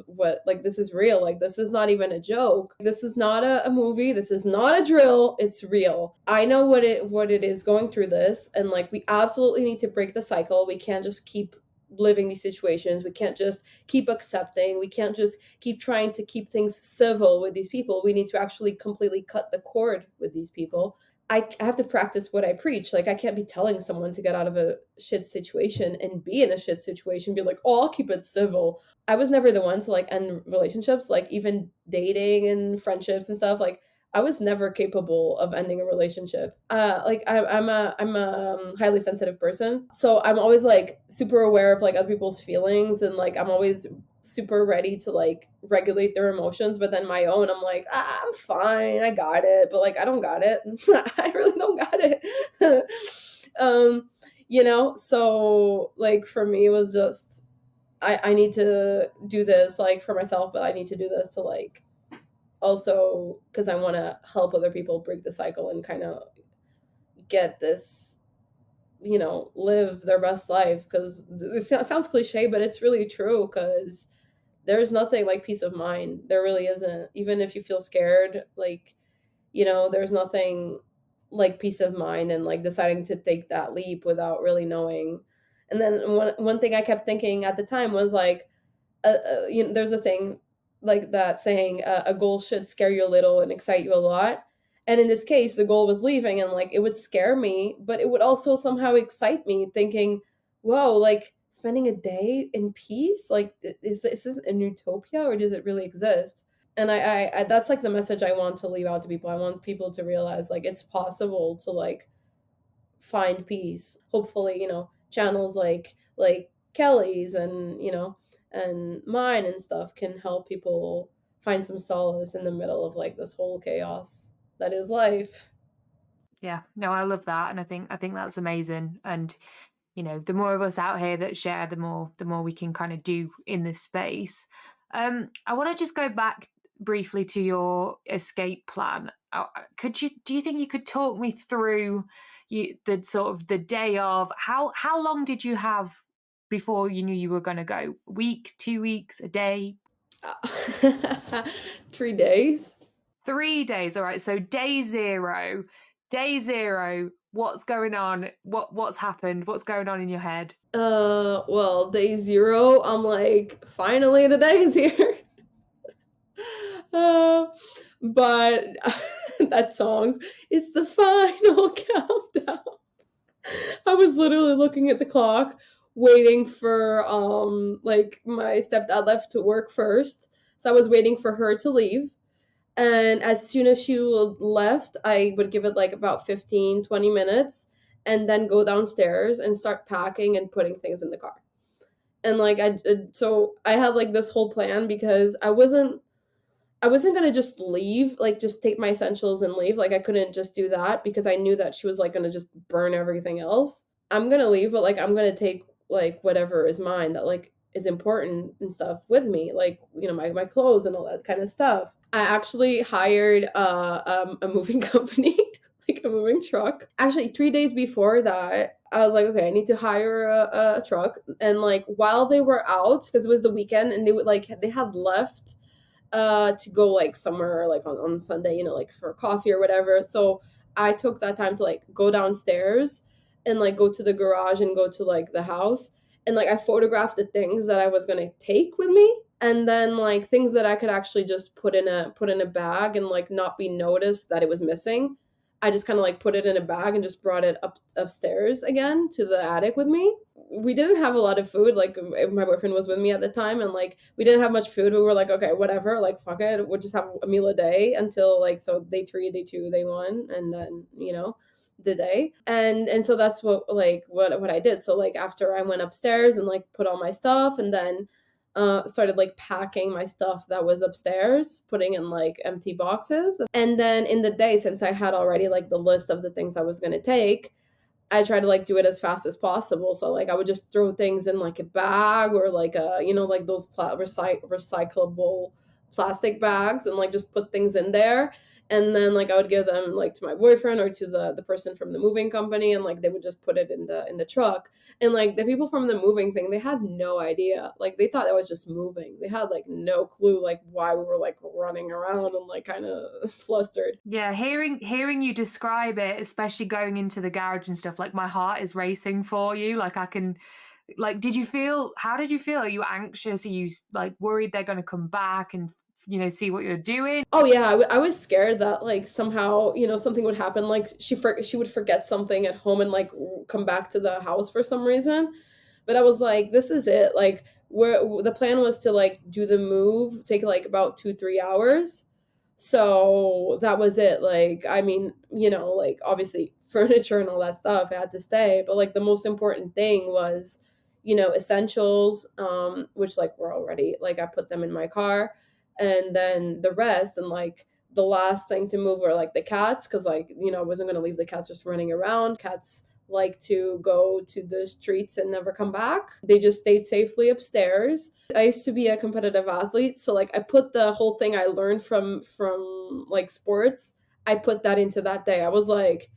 what, like this is real. Like this is not even a joke. This is not a movie. This is not a drill. It's real. I know what it is going through this, and like we absolutely need to break the cycle. We can't just keep living these situations. We can't just keep accepting. We can't just keep trying to keep things civil with these people. We need to actually completely cut the cord with these people. I have to practice what I preach. Like I can't be telling someone to get out of a shit situation and be in a shit situation, be like, oh, I'll keep it civil. I was never the one to like end relationships, like even dating and friendships and stuff. Like I was never capable of ending a relationship. Like I'm a highly sensitive person, so I'm always like super aware of like other people's feelings, and like I'm always super ready to like regulate their emotions, but then my own, I'm like, I'm fine, I got it, but like I don't got it. I really don't got it. So like for me it was just I need to do this like for myself, but I need to do this to like also because I want to help other people break the cycle and kind of get this, live their best life, because it sounds cliche, but it's really true, because there's nothing like peace of mind. There really isn't. Even if you feel scared, like, there's nothing like peace of mind and like deciding to take that leap without really knowing. And then one thing I kept thinking at the time was like, there's a thing like that saying, a goal should scare you a little and excite you a lot. And in this case, the goal was leaving, and like it would scare me, but it would also somehow excite me, thinking, whoa, like spending a day in peace, like is this an utopia or does it really exist? And I that's like the message I want to leave out to people. I want people to realize like it's possible to like find peace. Hopefully, channels like Kelly's and and mine and stuff can help people find some solace in the middle of like this whole chaos that is life. Yeah, no, I love that, and I think that's amazing. And the more of us out here that share, the more we can kind of do in this space. I want to just go back briefly to your escape plan. Do you think you could talk me through the sort of the day of how long did you have before you knew you were going to go? A week, 2 weeks, a day? 3 days. 3 days. All right. So day zero, what's going on? What's happened? What's going on in your head? Well, day zero, I'm like, finally the day is here. uh, but that song, it's the final countdown. I was literally looking at the clock, waiting for like my stepdad left to work first. So I was waiting for her to leave. And as soon as she left, I would give it like about 15, 20 minutes and then go downstairs and start packing and putting things in the car. And like so I had like this whole plan, because I wasn't gonna just leave, like just take my essentials and leave. Like I couldn't just do that, because I knew that she was like gonna just burn everything else. I'm gonna leave, but like I'm gonna take like whatever is mine that like is important and stuff with me, like my clothes and all that kind of stuff. I actually hired a moving company, like a moving truck. Actually, 3 days before that, I was like, okay, I need to hire a truck. And like while they were out, because it was the weekend, and they had left to go like somewhere like on Sunday, like for coffee or whatever. So I took that time to like go downstairs and like go to the garage and go to like the house, and like I photographed the things that I was gonna take with me, and then like things that I could actually just put in a bag and like not be noticed that it was missing. I just kind of like put it in a bag and just brought it upstairs again to the attic with me. We didn't have a lot of food. Like my boyfriend was with me at the time, and like we didn't have much food. We were like, okay, whatever, like fuck it, we'll just have a meal a day until like, so day 3, day 2, day 1, and then the day. And so that's what I did. So like after I went upstairs and like put all my stuff, and then started like packing my stuff that was upstairs, putting in like empty boxes. And then in the day, since I had already like the list of the things I was going to take, I tried to like do it as fast as possible. So like I would just throw things in like a bag, or like like those recyclable plastic bags, and like just put things in there. And then like I would give them like to my boyfriend or to the person from the moving company, and like they would just put it in the truck. And like the people from the moving thing, they had no idea. Like they thought it was just moving. They had like no clue like why we were like running around and like kind of flustered. Yeah, hearing you describe it, especially going into the garage and stuff, like my heart is racing for you. Like I can, like, how did you feel? Are you anxious? Are you like worried they're going to come back and see what you're doing? Oh yeah, I was scared that like somehow something would happen. Like she would forget something at home and like come back to the house for some reason. But I was like, this is it. Like the plan was to like do the move, take like about 2-3 hours. So that was it. Like I mean, like obviously furniture and all that stuff had to stay, but like the most important thing was essentials, which like were already like I put them in my car, and then the rest, and like the last thing to move were like the cats, because like I wasn't going to leave the cats just running around. Cats like to go to the streets and never come back. They just stayed safely upstairs. I used to be a competitive athlete, so like I put the whole thing I learned from like sports, I put that into that day. I was like,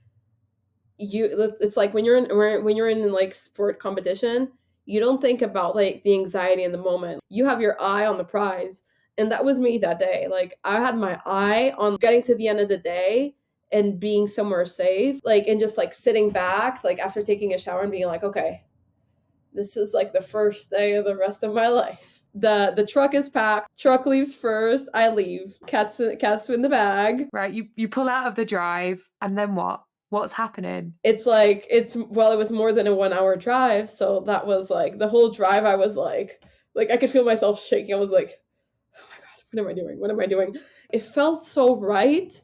it's like when you're in like sport competition, you don't think about like the anxiety in the moment. You have your eye on the prize. And that was me that day. Like I had my eye on getting to the end of the day and being somewhere safe, like, and just like sitting back, like after taking a shower and being like, okay, this is like the first day of the rest of my life. The truck is packed. Truck leaves first. I leave. Cats in the bag. Right. You pull out of the drive, and then what? What's happening? It's like it was more than a 1 hour drive, so that was like the whole drive. I was like I could feel myself shaking. I was like, oh my god, what am I doing? What am I doing? It felt so right,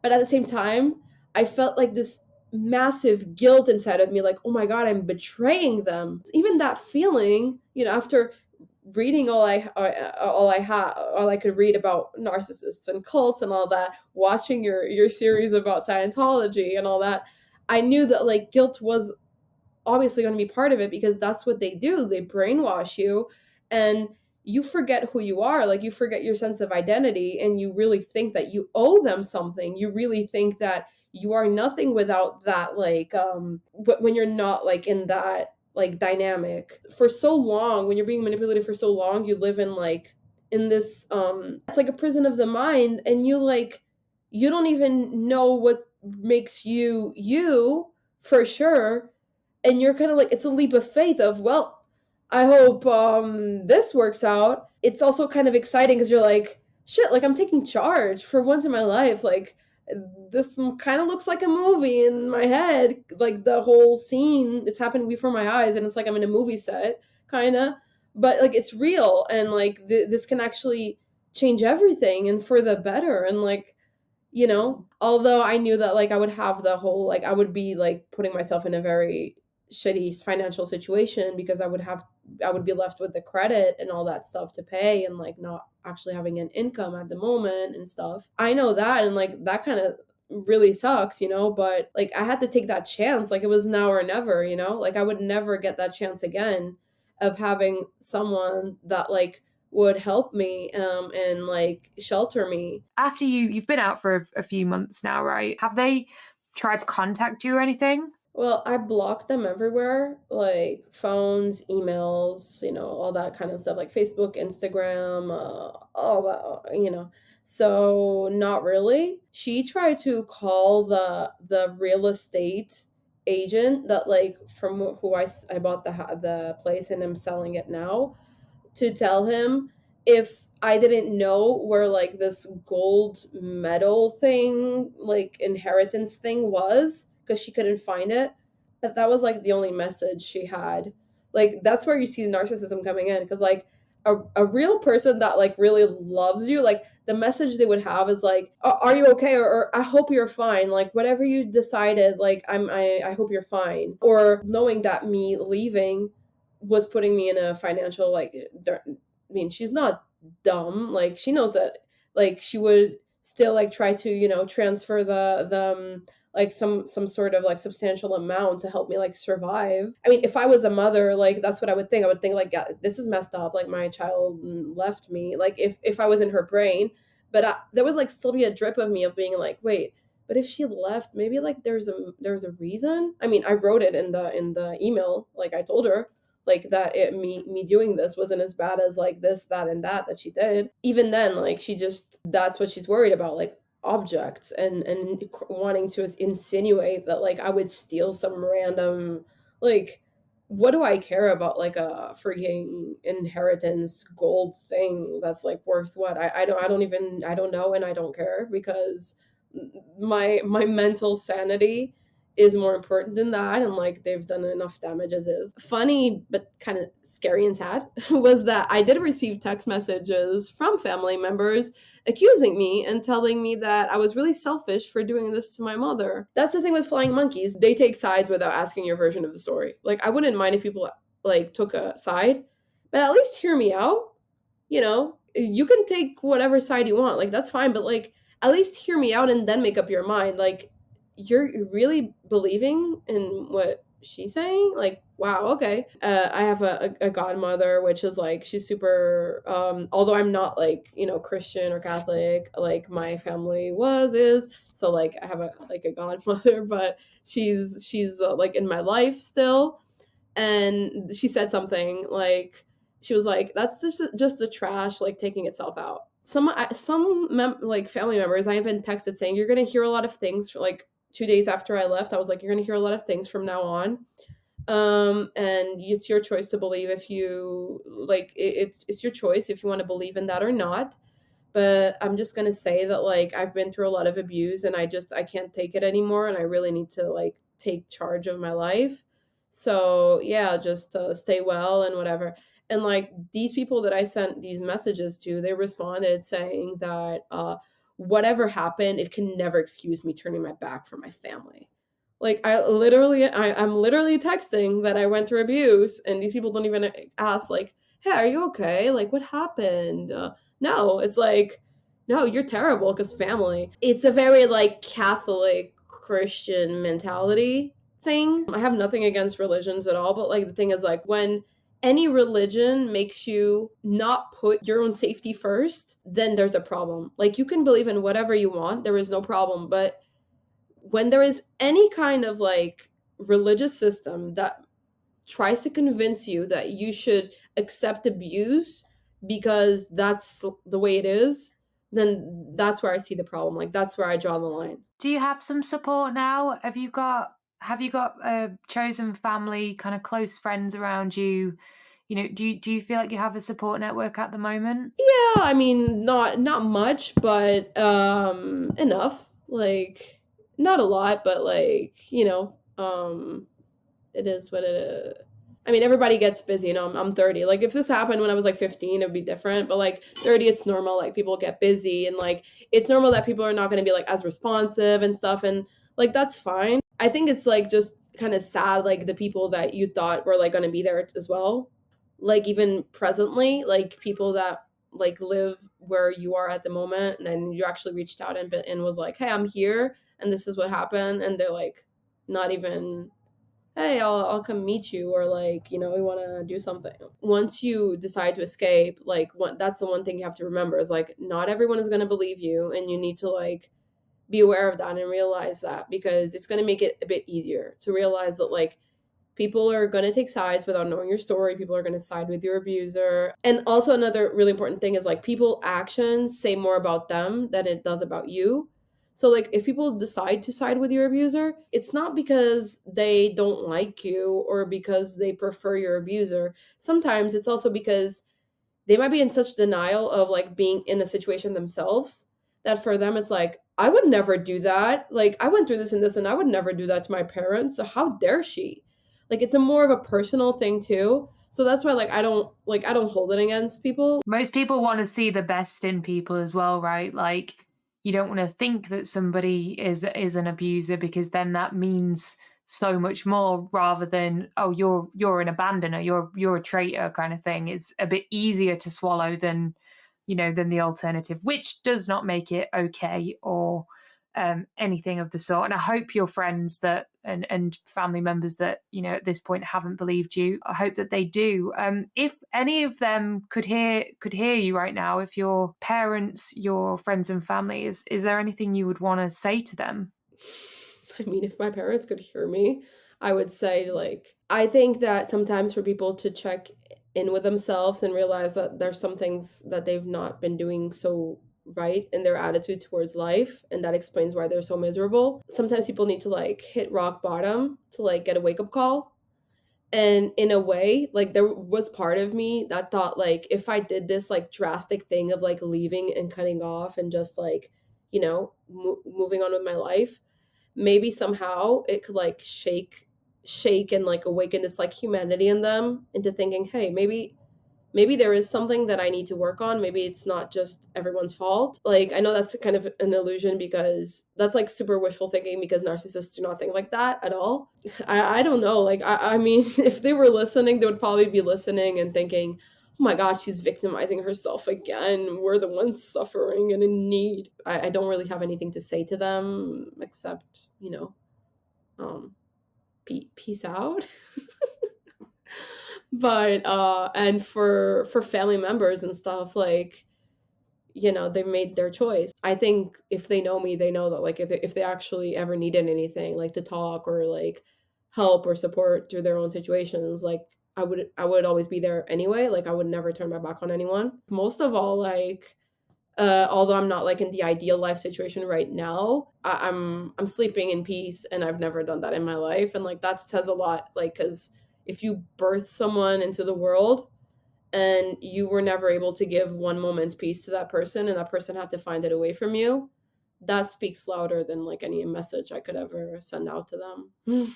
but at the same time, I felt like this massive guilt inside of me, like, oh my god, I'm betraying them. Even that feeling, after reading all I could read about narcissists and cults and all that, watching your series about Scientology and all that, I knew that like guilt was obviously going to be part of it, because that's what they do. They brainwash you, and you forget who you are. Like you forget your sense of identity, and you really think that you owe them something. You really think that you are nothing without that, like when you're not like in that like dynamic for so long. When you're being manipulated for so long, you live in this it's like a prison of the mind, and you don't even know what makes you for sure. And you're kind of like, it's a leap of faith of, well, I hope this works out. It's also kind of exciting because you're like, shit, like I'm taking charge for once in my life. Like this kind of looks like a movie in my head. Like the whole scene, it's happening before my eyes, and it's like I'm in a movie set, kind of. But like it's real, and like this can actually change everything and for the better. And like, although I knew that like I would have the whole, like I would be like putting myself in a very shitty financial situation, because I would be left with the credit and all that stuff to pay, and like not actually having an income at the moment and stuff. I know that, and like that kind of really sucks, but like I had to take that chance. Like it was now or never, like I would never get that chance again of having someone that like would help me and like shelter me. After you've been out for a few months now, right? Have they tried to contact you or anything? Well, I blocked them everywhere, like phones, emails, all that kind of stuff, like Facebook, Instagram, all that. So not really. She tried to call the real estate agent that like from who I bought the place and I'm selling it now, to tell him if I didn't know where like this gold medal thing, like inheritance thing was, because she couldn't find it. But that was like the only message she had. Like that's where you see the narcissism coming in, because like a real person that like really loves you, like the message they would have is like, are you okay? Or I hope you're fine. Like whatever you decided, like I hope you're fine. Or knowing that me leaving was putting me in a financial like, I mean, she's not dumb. Like she knows that like she would still like try to transfer the like some sort of like substantial amount to help me like survive. I mean, if I was a mother, like that's what I would think. I would think like, yeah, this is messed up, like my child left me, like if I was in her brain. But there would like still be a drip of me of being like, wait, but if she left, maybe like there's a reason. I mean, I wrote it in the email, like I told her like that me doing this wasn't as bad as like this, that, and that she did. Even then, like that's what she's worried about, like objects and wanting to insinuate that like I would steal some random, like, what do I care about like a freaking inheritance gold thing that's like worth what? I don't know, and I don't care, because my mental sanity is more important than that, and like they've done enough damage as is. Funny but kind of scary and sad was that I did receive text messages from family members accusing me and telling me that I was really selfish for doing this to my mother. That's the thing with flying monkeys. They take sides without asking your version of the story. Like I wouldn't mind if people like took a side, but at least hear me out. You know, you can take whatever side you want. Like that's fine, but like at least hear me out and then make up your mind. Like you're really believing in what she's saying? Like wow, okay. I have a godmother, which is like she's super although I'm not like, you know, Christian or Catholic, like my family is, so like I have a godmother, but she's like in my life still. And she said something like she was like, "That's just the trash like taking itself out." Like family members, I even texted saying, "You're gonna hear a lot of things." Like 2 days after I left, I was like, "You're gonna hear a lot of things from now on, and it's your choice to believe if you like. It's your choice if you want to believe in that or not." But I'm just gonna say that like I've been through a lot of abuse and I can't take it anymore and I really need to like take charge of my life. So yeah, just stay well and whatever. And like these people that I sent these messages to, they responded saying that whatever happened, it can never excuse me turning my back for my family. Like I'm literally texting that I went through abuse, and these people don't even ask like, "Hey, are you okay? Like, what happened?" No, it's like, no, you're terrible because family. It's a very like Catholic Christian mentality thing. I have nothing against religions at all, but like the thing is like when any religion makes you not put your own safety first, then there's a problem. Like you can believe in whatever you want, there is no problem, but when there is any kind of like religious system that tries to convince you that you should accept abuse because that's the way it is, then that's where I see the problem. Like that's where I draw the line. Do you have some support now? Have you got a chosen family, kind of close friends around you? You know, do you feel like you have a support network at the moment? Yeah, I mean not much, but enough. Like not a lot, but like, you know, it is what it is. I mean, everybody gets busy. You know, I'm 30. Like, if this happened when I was like 15, it would be different. But like 30, it's normal. Like, people get busy, and like it's normal that people are not going to be like as responsive and stuff. And like that's fine. I think it's like just kind of sad, like the people that you thought were like going to be there as well. Like even presently, like people that like live where you are at the moment, and then you actually reached out and was like, "Hey, I'm here, and this is what happened," and they're like, not even hey, I'll come meet you, or like, you know, we want to do something. Once you decide to escape, like that's the one thing you have to remember is like not everyone is going to believe you, and you need to like be aware of that and realize that, because it's going to make it a bit easier to realize that like people are going to take sides without knowing your story. People are going to side with your abuser. And also another really important thing is like people actions say more about them than it does about you. So like if people decide to side with your abuser, it's not because they don't like you or because they prefer your abuser. Sometimes it's also because they might be in such denial of like being in a situation themselves that for them it's like, I would never do that. Like I went through this and this and I would never do that to my parents. So how dare she? Like it's a more of a personal thing too. So that's why like I don't hold it against people. Most people want to see the best in people as well, right? Like you don't want to think that somebody is an abuser, because then that means so much more, rather than, oh, you're an abandoner, you're a traitor kind of thing. It's a bit easier to swallow than, than the alternative, which does not make it okay or anything of the sort. And I hope your friends that and family members that at this point haven't believed you, I hope that they do. If any of them could hear you right now, if your parents, your friends and family, is there anything you would want to say to them? I mean, if my parents could hear me, I would say like I think that sometimes for people to check in with themselves and realize that there's some things that they've not been doing so right in their attitude towards life, and that explains why they're so miserable. Sometimes people need to like hit rock bottom to like get a wake-up call. And in a way, like there was part of me that thought like if I did this like drastic thing of like leaving and cutting off and just like moving on with my life, maybe somehow it could like shake and like awaken this like humanity in them into thinking, hey, maybe maybe there is something that I need to work on. Maybe it's not just everyone's fault. Like, I know that's kind of an illusion because that's like super wishful thinking, because narcissists do not think like that at all. I don't know. Like, I mean, if they were listening, they would probably be listening and thinking, oh my God, she's victimizing herself again. We're the ones suffering and in need. I don't really have anything to say to them except, peace out. But and for family members and stuff, like, they made their choice. I think if they know me, they know that, like, if they actually ever needed anything, like to talk or like help or support through their own situations, like, I would always be there anyway. Like, I would never turn my back on anyone. Most of all, like, although I'm not like in the ideal life situation right now, I'm sleeping in peace, and I've never done that in my life. And like, that says a lot, like, because if you birth someone into the world and you were never able to give one moment's peace to that person, and that person had to find it away from you, that speaks louder than like any message I could ever send out to them.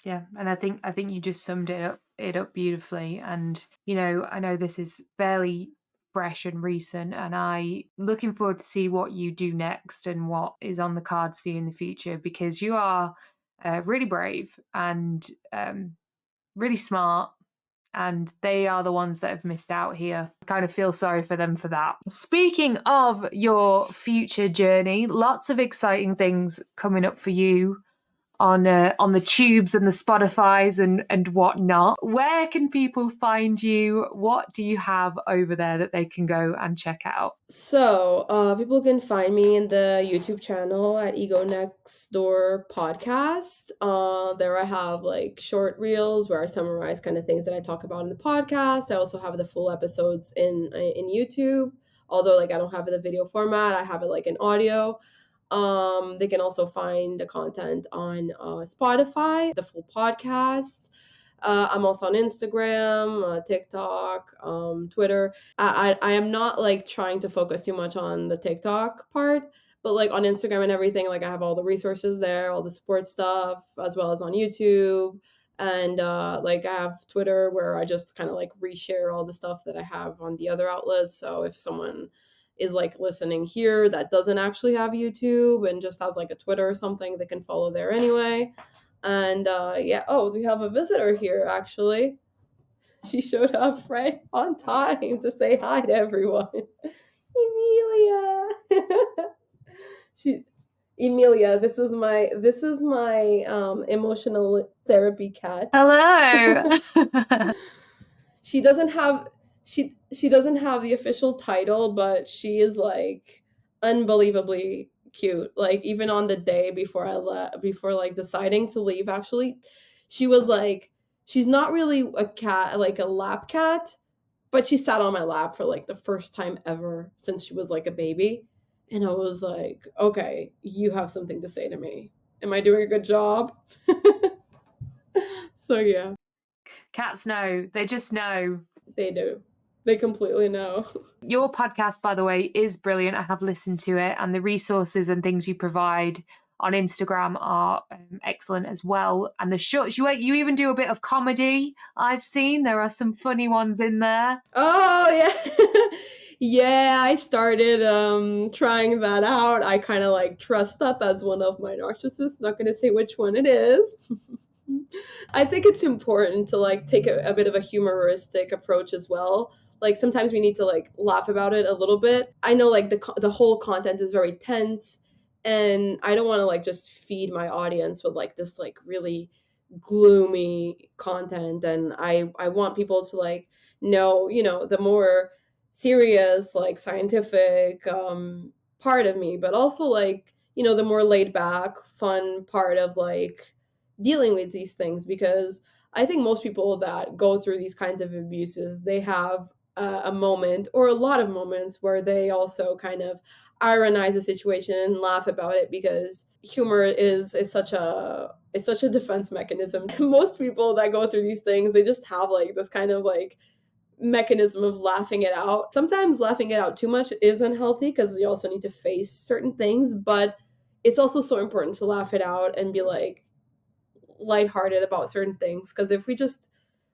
Yeah, and I think you just summed it up beautifully. And I know this is fairly fresh and recent, and I looking forward to see what you do next and what is on the cards for you in the future, because you are really brave and really smart, and they are the ones that have missed out here. I kind of feel sorry for them for that. Speaking of your future journey, lots of exciting things coming up for you on the tubes and the Spotifys and whatnot. Where can people find you? What do you have over there that they can go and check out? So, people can find me in the YouTube channel at Ego Next Door Podcast. There I have like short reels where I summarize kind of things that I talk about in the podcast. I also have the full episodes in YouTube. Although, like, I don't have the video format, I have it like in audio. They can also find the content on Spotify, the full podcast. I'm also on Instagram, TikTok, Twitter. I am not like trying to focus too much on the TikTok part, but like on Instagram and everything, like, I have all the resources there, all the support stuff, as well as on YouTube. And like, I have Twitter where I just kind of like reshare all the stuff that I have on the other outlets. So if someone is like listening here that doesn't actually have YouTube and just has like a Twitter or something, they can follow there anyway. And yeah, oh, we have a visitor here actually. She showed up right on time to say hi to everyone. Emilia. she Emilia, this is my emotional therapy cat. Hello. She doesn't have she doesn't have the official title, but she is like unbelievably cute. Like, even on the day before before like deciding to leave, actually, she was like, she's not really a cat, like a lap cat, but she sat on my lap for like the first time ever since she was like a baby. And I was like, okay, you have something to say to me. Am I doing a good job? So yeah. Cats know. They just know. They do. They completely know. Your podcast, by the way, is brilliant. I have listened to it, and the resources and things you provide on Instagram are excellent as well. And the shorts, you even do a bit of comedy. I've seen there are some funny ones in there. Oh yeah. Yeah, I started trying that out. I kind of like trust that as one of my narcissists. Not going to say which one it is. I think it's important to like take a bit of a humoristic approach as well. Like, sometimes we need to like laugh about it a little bit. I know like the whole content is very tense, and I don't want to like just feed my audience with like this like really gloomy content. And I want people to like know, the more serious, like scientific part of me, but also like, the more laid back, fun part of like dealing with these things. Because I think most people that go through these kinds of abuses, they have a moment or a lot of moments where they also kind of ironize the situation and laugh about it, because humor is such a defense mechanism. Most people that go through these things, they just have like this kind of like mechanism of laughing it out. Sometimes laughing it out too much is unhealthy, because you also need to face certain things, but it's also so important to laugh it out and be like lighthearted about certain things. Because if we just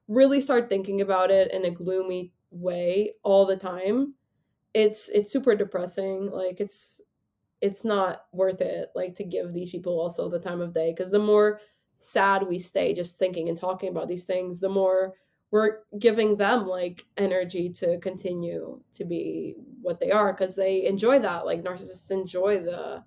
really start thinking about it in a gloomy way all the time, it's super depressing. Like it's not worth it, like, to give these people also the time of day, because the more sad we stay just thinking and talking about these things, the more we're giving them like energy to continue to be what they are, because they enjoy that. Like, narcissists enjoy the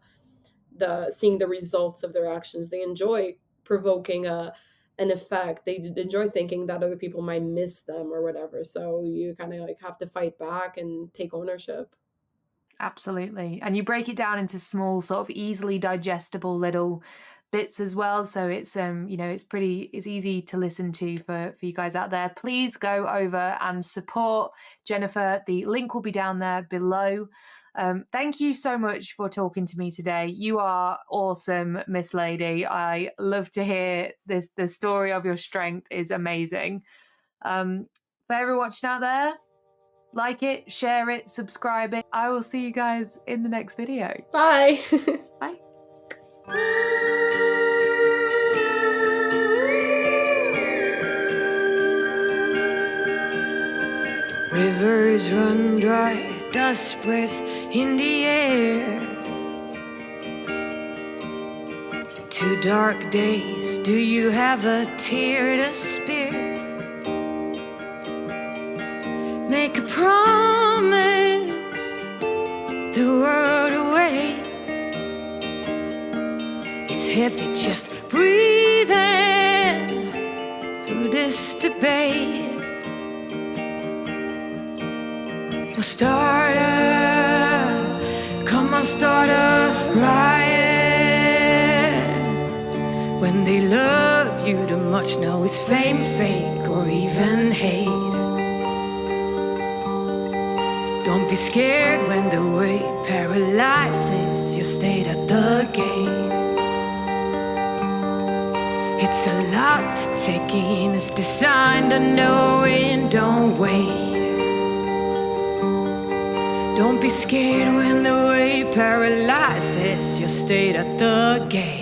seeing the results of their actions. They enjoy provoking an effect. They enjoy thinking that other people might miss them or whatever. So you kind of like have to fight back and take ownership. Absolutely. And you break it down into small, sort of easily digestible little bits as well. So it's it's easy to listen to for you guys out there. Please go over and support Jennifer. The link will be down there below. Thank you so much for talking to me today. You are awesome, Miss Lady. I love to hear this. The story of your strength is amazing. For everyone watching out there, like it, share it, subscribe it. I will see you guys in the next video. Bye. Bye. Rivers run dry, dust spreads in the air. 2 dark days, do you have a tear to spare? Make a promise, the world awaits. It's heavy just breathing through this debate. Well, come on, start a riot. When they love you too much, now it's fame, fake, or even hate. Don't be scared when the weight paralyzes your state at the gate. It's a lot to take in, it's designed to know it, don't wait. Don't be scared when the weight paralyzes your state at the gate.